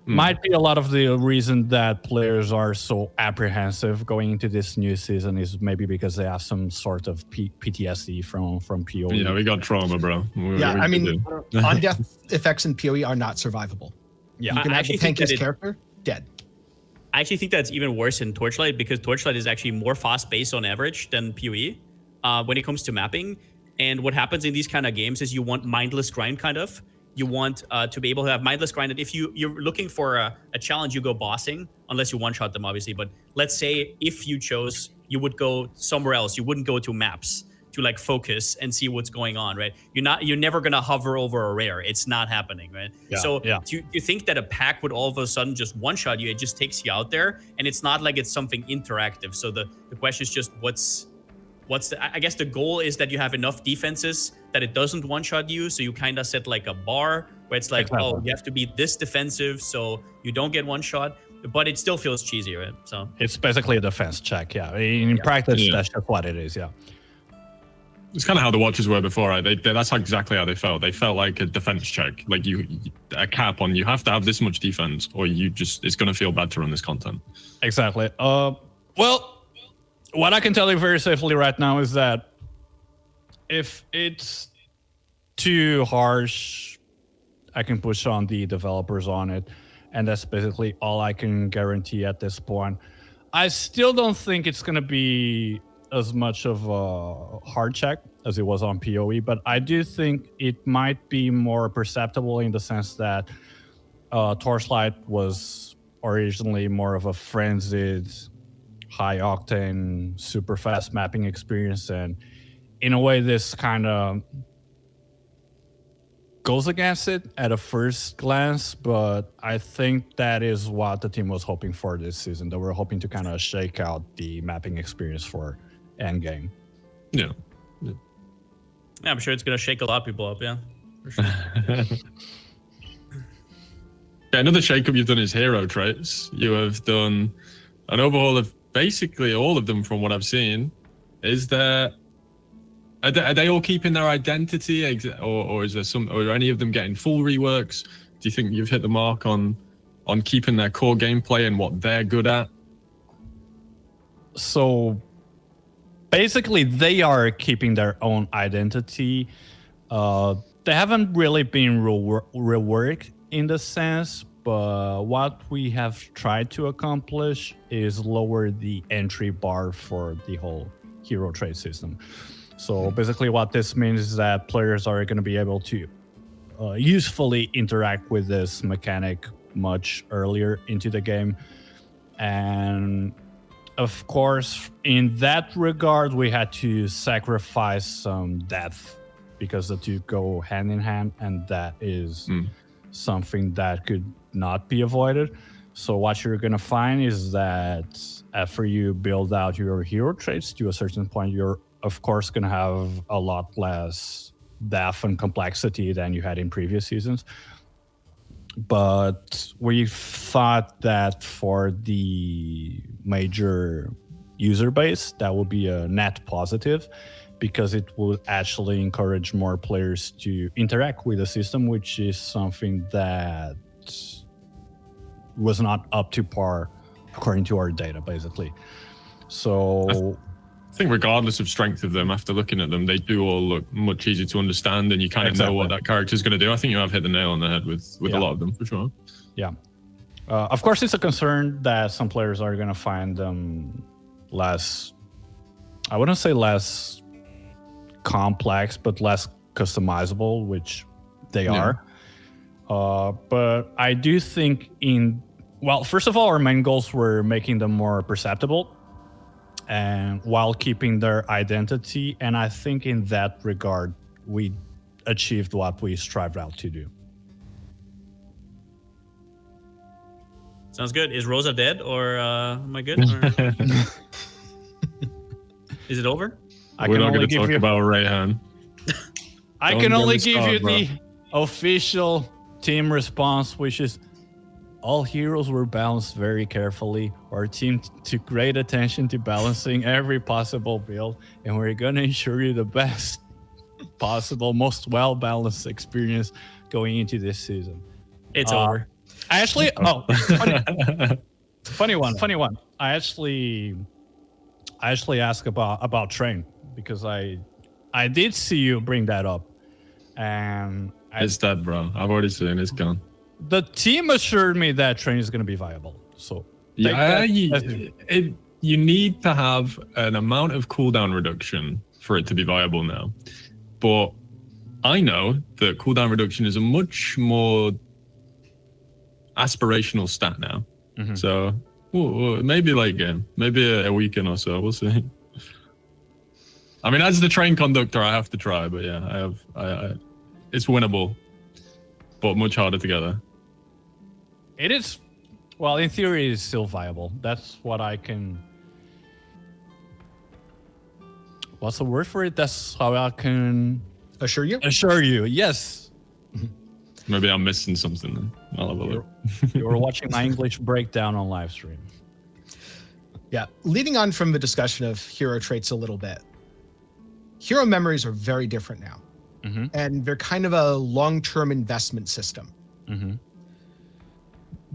might be a lot of the reason that players are so apprehensive going into this new season, is maybe because they have some sort of PTSD from PoE. Yeah, we got trauma, bro. I mean, on-death effects in PoE are not survivable. Yeah, You can have the tankiest character dead. I actually think that's even worse in Torchlight, because Torchlight is actually more fast-paced on average than PoE when it comes to mapping. And what happens in these kind of games is you want mindless grind, kind of. You want to be able to have mindless grind. And if you're looking for a challenge, you go bossing, unless you one-shot them, obviously. But let's say if you chose, you would go somewhere else. You wouldn't go to maps to like focus and see what's going on, right? You're never gonna hover over a rare. It's not happening, right? You think that a pack would all of a sudden just one-shot you, it just takes you out there, and it's not like it's something interactive. So the question is just I guess the goal is that you have enough defenses that it doesn't one-shot you. So you kind of set like a bar where it's like, oh, you have to be this defensive so you don't get one-shot, but it still feels cheesy, right? So it's basically a defense check. Yeah, in practice, that's just what it is. Yeah. It's kind of how the Watchers were before, right? That's exactly how they felt. They felt like a defense check, like a cap on you have to have this much defense, or it's going to feel bad to run this content. Exactly. Well, what I can tell you very safely right now is that if it's too harsh, I can push on the developers on it, and that's basically all I can guarantee at this point. I still don't think it's going to be as much of a hard check as it was on PoE, but I do think it might be more perceptible in the sense that Torchlight was originally more of a frenzied, high-octane, super fast mapping experience, and in a way this kind of goes against it at a first glance, but I think that is what the team was hoping for this season. They were hoping to kind of shake out the mapping experience for endgame. Yeah, I'm sure it's going to shake a lot of people up, yeah, for sure. Another shake-up you've done is hero traits. You have done an overhaul of basically all of them from what I've seen. Are they all keeping their identity, or is there or are any of them getting full reworks? Do you think you've hit the mark on keeping their core gameplay and what they're good at? So basically they are keeping their own identity. They haven't really been reworked in the sense, but what we have tried to accomplish is lower the entry bar for the whole hero trait system. So basically what this means is that players are going to be able to usefully interact with this mechanic much earlier into the game. And of course, in that regard, we had to sacrifice some depth because the two go hand in hand, and that is something that could not be avoided. So what you're going to find is that after you build out your hero traits to a certain point, you're of course going to have a lot less depth and complexity than you had in previous seasons. But we thought that for the major user base, that would be a net positive, because it would actually encourage more players to interact with the system, which is something that was not up to par according to our data, basically. So I think regardless of strength of them, after looking at them, they do all look much easier to understand, and you kind of know what that character is going to do. I think you have hit the nail on the head with a lot of them, for sure. Yeah. Of course, it's a concern that some players are going to find them less, I wouldn't say less complex, but less customizable, which they are. But I do think first of all, our main goals were making them more perceptible and while keeping their identity. And I think in that regard, we achieved what we strived out to do. Sounds good. Is Rosa dead, or am I good? Or... Is it over? We're not going to talk about Rayhan. I can only give you the official team response, which is all heroes were balanced very carefully. Our team took great attention to balancing every possible build, and we're going to ensure you the best possible, most well-balanced experience going into this season. It's over. I actually, funny one. I actually asked about Train, because I did see you bring that up, and it's dead, bro. I've already seen it's gone. The team assured me that Train is going to be viable. So you need to have an amount of cooldown reduction for it to be viable now. But I know that cooldown reduction is a much more aspirational stat now. Mm-hmm. So maybe late game, maybe a weekend or so. We'll see. I mean, as the train conductor, I have to try, but yeah, it's winnable, but much harder together. It is. Well, in theory, it is still viable. That's what I can. What's the word for it? That's how I can assure you. Assure you, yes. Maybe I'm missing something. Then I'll have a look. You were watching my English breakdown on live stream. Yeah, leading on from the discussion of hero traits a little bit. Hero memories are very different now, and they're kind of a long-term investment system. Mm-hmm.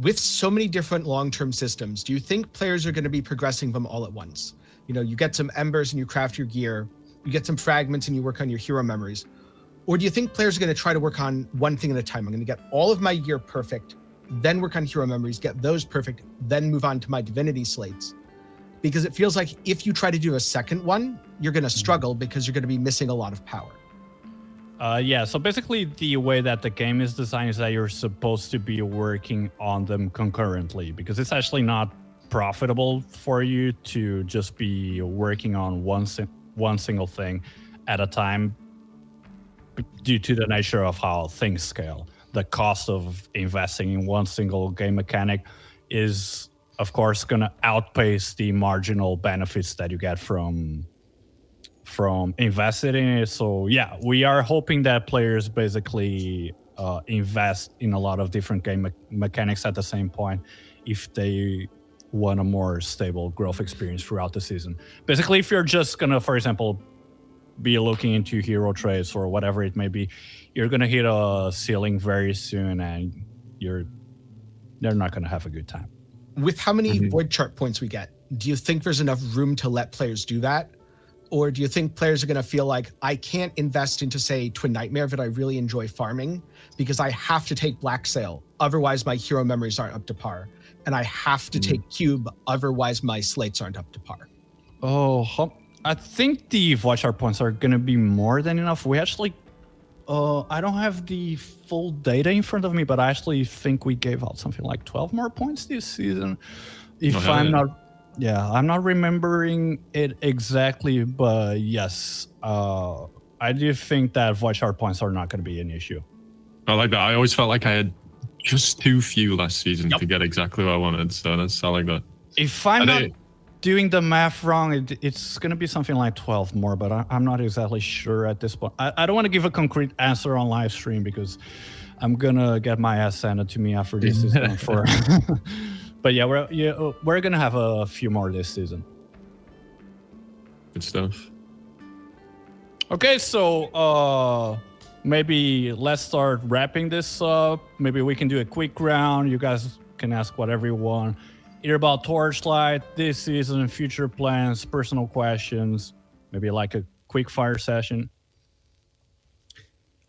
With so many different long-term systems, do you think players are going to be progressing them all at once? You know, you get some embers and you craft your gear, you get some fragments and you work on your hero memories. Or do you think players are going to try to work on one thing at a time? I'm going to get all of my gear perfect, then work on hero memories, get those perfect, then move on to my divinity slates. Because it feels like if you try to do a second one, you're going to struggle because you're going to be missing a lot of power. Yeah, so basically the way that the game is designed is that you're supposed to be working on them concurrently, because it's actually not profitable for you to just be working on one single thing at a time due to the nature of how things scale. The cost of investing in one single game mechanic is, of course, going to outpace the marginal benefits that you get from invested in it. So yeah, we are hoping that players basically invest in a lot of different game mechanics at the same point if they want a more stable growth experience throughout the season. Basically, if you're just gonna, for example, be looking into hero traits or whatever it may be, you're gonna hit a ceiling very soon, and they're not gonna have a good time. With how many void chart points we get, do you think there's enough room to let players do that? Or do you think players are going to feel like, I can't invest into, say, Twin Nightmare that I really enjoy farming because I have to take Black Sail, otherwise my hero memories aren't up to par. And I have to take Cube, otherwise my slates aren't up to par. Oh, I think the void chart points are going to be more than enough. We actually, I don't have the full data in front of me, but I actually think we gave out something like 12 more points this season. I'm not remembering it exactly, but yes, I do think that void shard points are not going to be an issue. I like that. I always felt like I had just too few last season to get exactly what I wanted, so I like that. If I'm not doing the math wrong, it's going to be something like 12 more, but I'm not exactly sure at this point. I don't want to give a concrete answer on live stream because I'm going to get my ass handed to me after this season. But yeah, we're going to have a few more this season. Good stuff. Okay, so maybe let's start wrapping this up. Maybe we can do a quick round. You guys can ask whatever you want. Either about Torchlight, this season, future plans, personal questions, maybe like a quick fire session.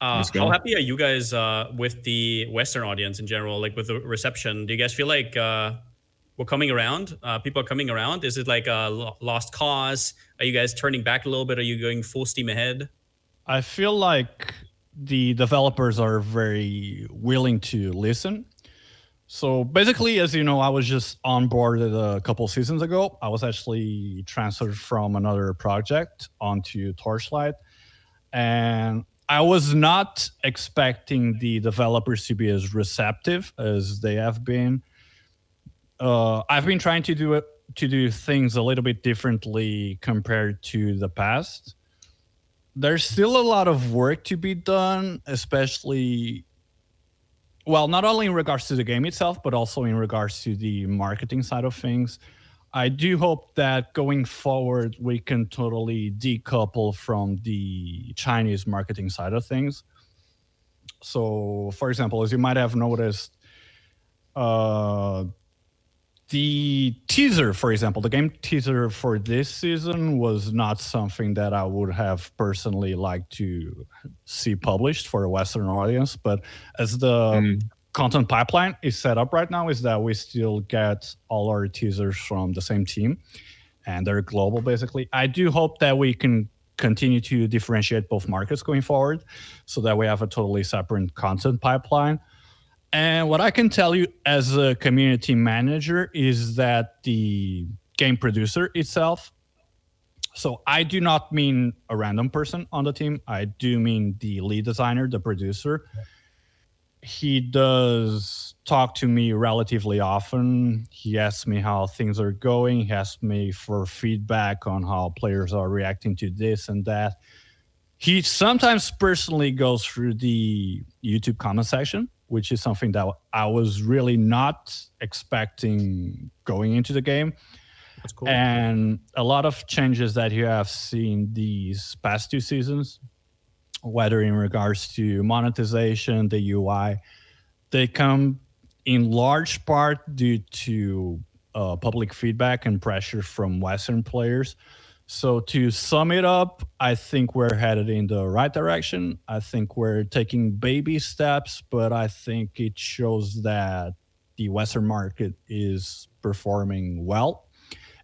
Let's go. How happy are you guys with the Western audience in general, like with the reception? Do you guys feel like we're coming around? People are coming around? Is it like a lost cause? Are you guys turning back a little bit? Are you going full steam ahead? I feel like the developers are very willing to listen. So basically, as you know, I was just onboarded a couple seasons ago. I was actually transferred from another project onto Torchlight. And I was not expecting the developers to be as receptive as they have been. I've been trying to do things a little bit differently compared to the past. There's still a lot of work to be done, especially, well, not only in regards to the game itself, but also in regards to the marketing side of things. I do hope that going forward, we can totally decouple from the Chinese marketing side of things. So, for example, as you might have noticed, the teaser, for example, the game teaser for this season was not something that I would have personally liked to see published for a Western audience. But as the content pipeline is set up right now, is that we still get all our teasers from the same team, and they're global, basically. I do hope that we can continue to differentiate both markets going forward so that we have a totally separate content pipeline. And what I can tell you as a community manager is that the game producer itself, so I do not mean a random person on the team. I do mean the lead designer, the producer. He does talk to me relatively often. He asks me how things are going. He asks me for feedback on how players are reacting to this and that. He sometimes personally goes through the YouTube comment section, which is something that I was really not expecting going into the game. That's cool. And a lot of changes that you have seen these past two seasons, whether in regards to monetization, the UI, they come in large part due to public feedback and pressure from Western players. So to sum it up, I think we're headed in the right direction. I think we're taking baby steps, but I think it shows that the Western market is performing well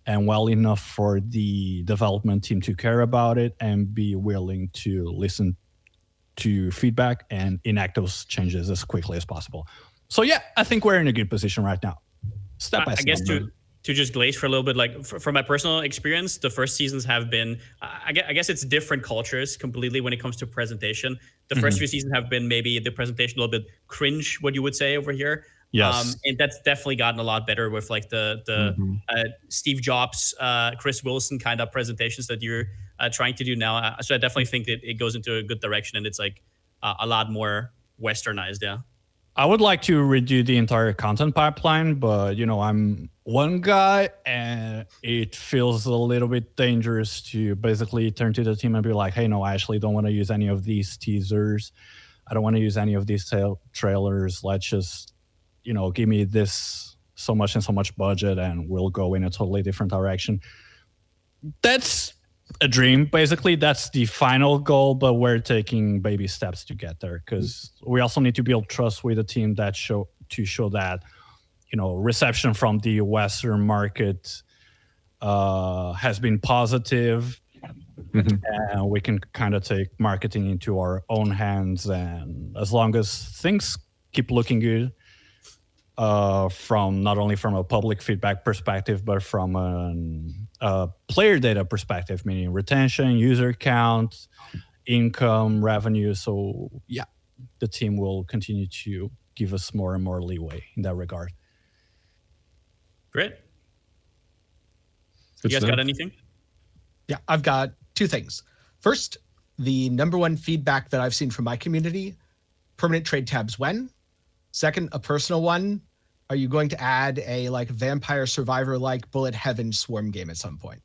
and well enough for the development team to care about it and be willing to listen to feedback and enact those changes as quickly as possible. So yeah, I think we're in a good position right now. Step by step. I guess to just glaze for a little bit, like from my personal experience, the first seasons have been, I guess it's different cultures completely when it comes to presentation. The first few seasons have been maybe the presentation a little bit cringe, what you would say over here. Yes. And that's definitely gotten a lot better with like the Steve Jobs, Chris Wilson kind of presentations that you're trying to do now. So I definitely think that it goes into a good direction and it's like a lot more Westernized, yeah. I would like to redo the entire content pipeline, but you know, I'm one guy and it feels a little bit dangerous to basically turn to the team and be like, hey, no, I actually don't want to use any of these teasers. I don't want to use any of these trailers. Let's just, you know, give me this so much and so much budget and we'll go in a totally different direction. That's a dream, basically. That's the final goal, but we're taking baby steps to get there because we also need to build trust with the team that show that, you know, reception from the Western market has been positive, and we can kind of take marketing into our own hands. And as long as things keep looking good, from not only from a public feedback perspective, but from a player data perspective, meaning retention, user count, income, revenue. So yeah, the team will continue to give us more and more leeway in that regard. Great. You guys got anything? Yeah, I've got two things. First, the number one feedback that I've seen from my community, permanent trade tabs when? Second, a personal one. Are you going to add a like Vampire Survivor like Bullet Heaven Swarm game at some point?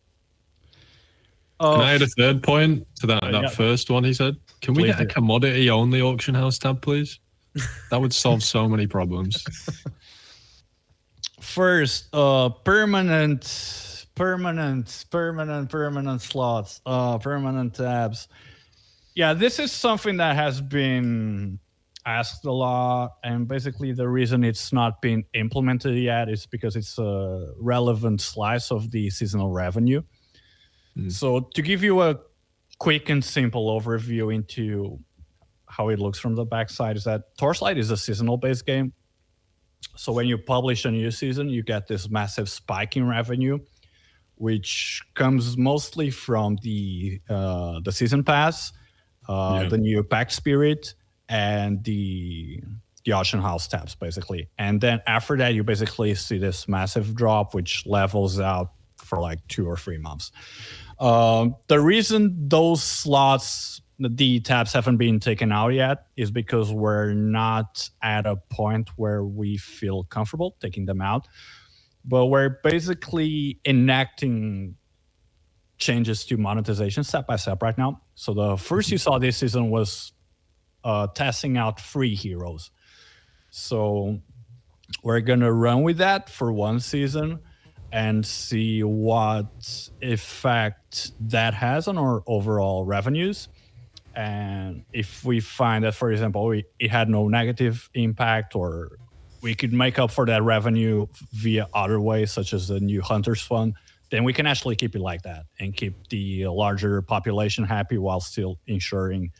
Can I add a third point to that yeah. first one he said? Can we Please get a do. commodity-only auction house tab, please? That would solve so many problems. First, permanent slots, permanent tabs. Yeah, this is something that has been asked a lot, and basically the reason it's not been implemented yet is because it's a relevant slice of the seasonal revenue. So to give you a quick and simple overview into how it looks from the backside is that Torchlight is a seasonal based game. So when you publish a new season, you get this massive spike in revenue, which comes mostly from the season pass, the new pack spirit, and the auction house tabs, basically. And then after that, you basically see this massive drop, which levels out for like 2 or 3 months. The reason those slots, the tabs haven't been taken out yet is because we're not at a point where we feel comfortable taking them out. But we're basically enacting changes to monetization step by step right now. So the first you saw this season was testing out free heroes. So we're going to run with that for 1 season and see what effect that has on our overall revenues. And if we find that, for example, it had no negative impact, or we could make up for that revenue via other ways, such as the new Hunters Fund, then we can actually keep it like that and keep the larger population happy while still ensuring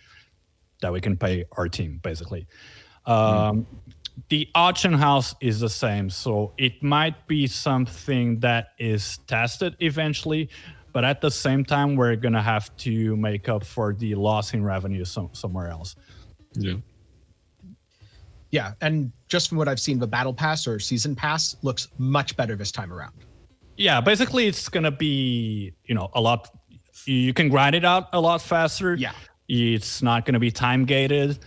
that we can pay our team, basically. The auction house is the same. So it might be something that is tested eventually, but at the same time, we're going to have to make up for the loss in revenue somewhere else. Yeah. Yeah, and just from what I've seen, the battle pass or season pass looks much better this time around. Yeah, basically it's going to be, a lot, you can grind it out a lot faster. Yeah. It's not going to be time gated.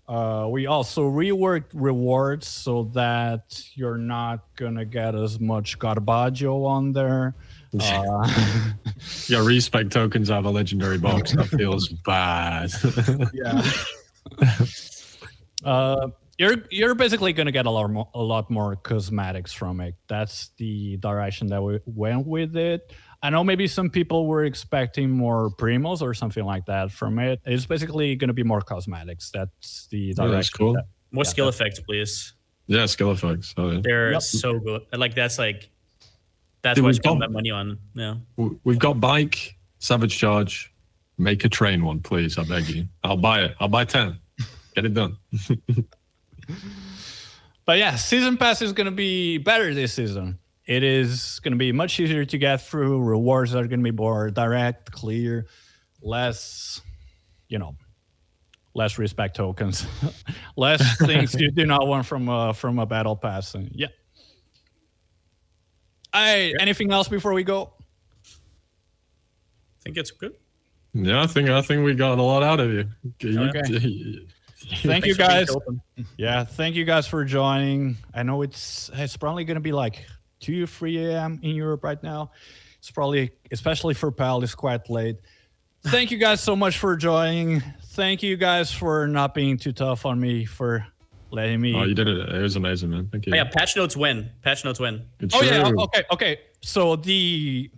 We also reworked rewards so that you're not going to get as much garbaggio on there. Your respect tokens have a legendary box. That feels bad. Yeah. You're basically going to get a lot more cosmetics from it. That's the direction that we went with it. I know maybe some people were expecting more primos or something like that from it. It's basically going to be more cosmetics. That's the direction. That's cool. More skill effects, please. Yeah, skill effects. Oh, yeah. They're so good. That's Dude, what I spend my money on. Yeah. We've got bike, Savage Charge. Make a train one, please. I beg you. I'll buy it. I'll buy 10. Get it done. But yeah, season pass is going to be better this season. It is going to be much easier to get through. Rewards are going to be more direct, clear, less, less respect tokens, less things you do not want from a battle pass. And yeah. Anything else before we go? I think it's good. Yeah, I think we got a lot out of you. Okay. Thank you guys. Yeah, thank you guys for joining. I know it's probably going to be like 2 or 3 a.m. in Europe right now. It's probably, especially for PAL, it's quite late. Thank you guys so much for joining. Thank you guys for not being too tough on me, for letting me. Oh, you did it. It was amazing, man. Thank you. Oh, yeah, patch notes win. Patch notes win. It's Yeah. true. Okay. So we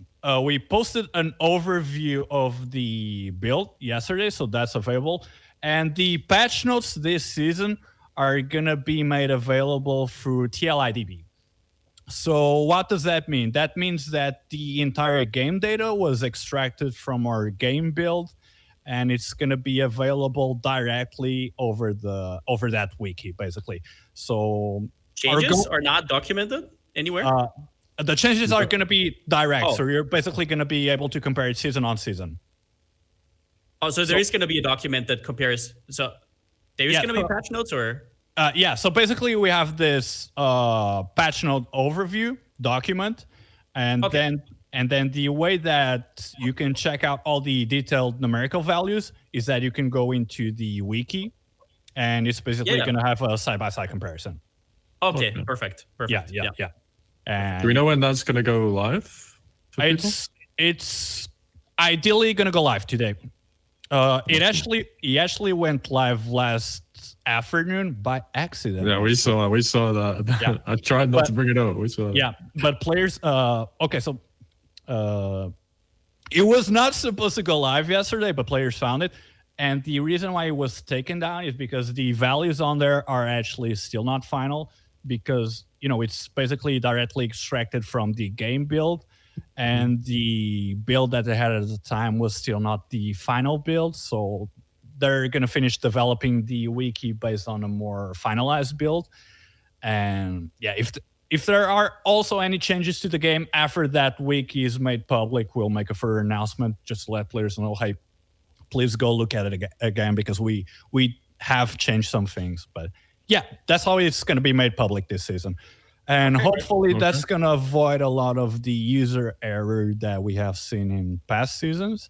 posted an overview of the build yesterday, so that's available. And the patch notes this season are going to be made available through TLIDB. So what does that mean? That means that the entire game data was extracted from our game build, and it's going to be available directly over that wiki, basically. So changes are not documented anywhere? The changes are going to be direct. Oh. So you're basically going to be able to compare it season on season. Oh, so there is going to be a document that compares. So there is going to be patch notes, or? Yeah. So basically, we have this patch note overview document, and then the way that you can check out all the detailed numerical values is that you can go into the wiki, and it's basically going to have a side-by-side comparison. Okay, perfect. Yeah. And do we know when that's going to go live? It's ideally gonna go live today. It actually went live last afternoon by accident. Yeah, we saw that. Yeah. I tried not to bring it up. We saw that. Yeah, but players. Okay, so it was not supposed to go live yesterday, but players found it, and the reason why it was taken down is because the values on there are actually still not final, because it's basically directly extracted from the game build, and the build that they had at the time was still not the final build. So they're going to finish developing the wiki based on a more finalized build. And yeah, if there are also any changes to the game after that wiki is made public, we'll make a further announcement just to let players know, hey, please go look at it again, because we have changed some things. But yeah, that's how it's going to be made public this season. And hopefully that's going to avoid a lot of the user error that we have seen in past seasons.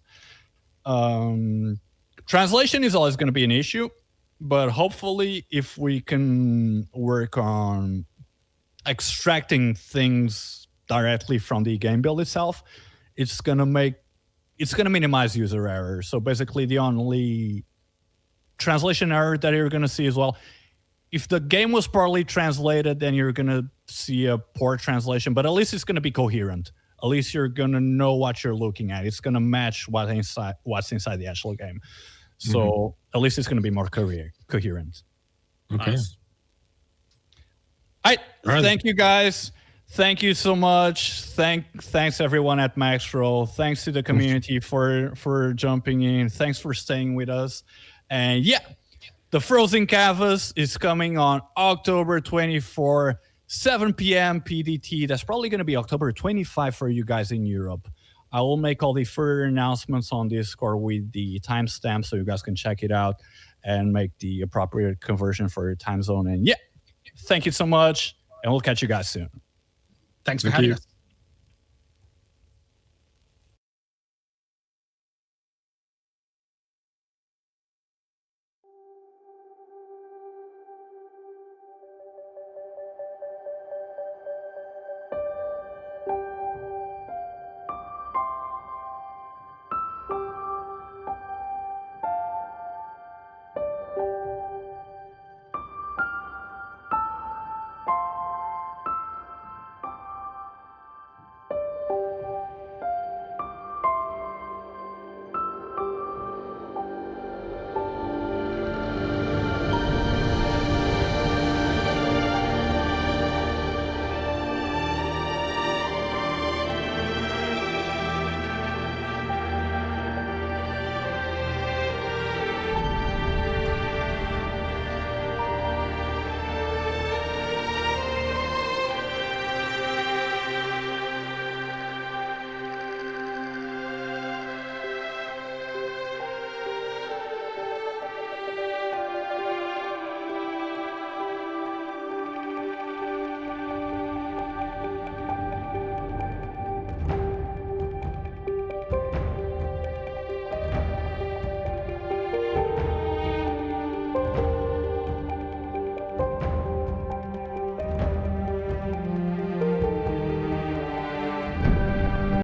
Translation is always going to be an issue, but hopefully if we can work on extracting things directly from the game build itself, it's going to minimize user error. So basically the only translation error that you're going to see as well, if the game was poorly translated, then you're going to see a poor translation, but at least it's going to be coherent. At least you're going to know what you're looking at. It's going to match what's inside the actual game. So at least it's going to be more coherent. Okay. Nice. All right. Thank you, guys. Thank you so much. Thanks everyone at Maxroll. Thanks to the community for jumping in. Thanks for staying with us. And yeah, the Frozen Canvas is coming on October 24, 7 p.m. PDT. That's probably going to be October 25 for you guys in Europe. I will make all the further announcements on Discord with the timestamp so you guys can check it out and make the appropriate conversion for your time zone. And yeah, thank you so much, and we'll catch you guys soon. Thanks for having us.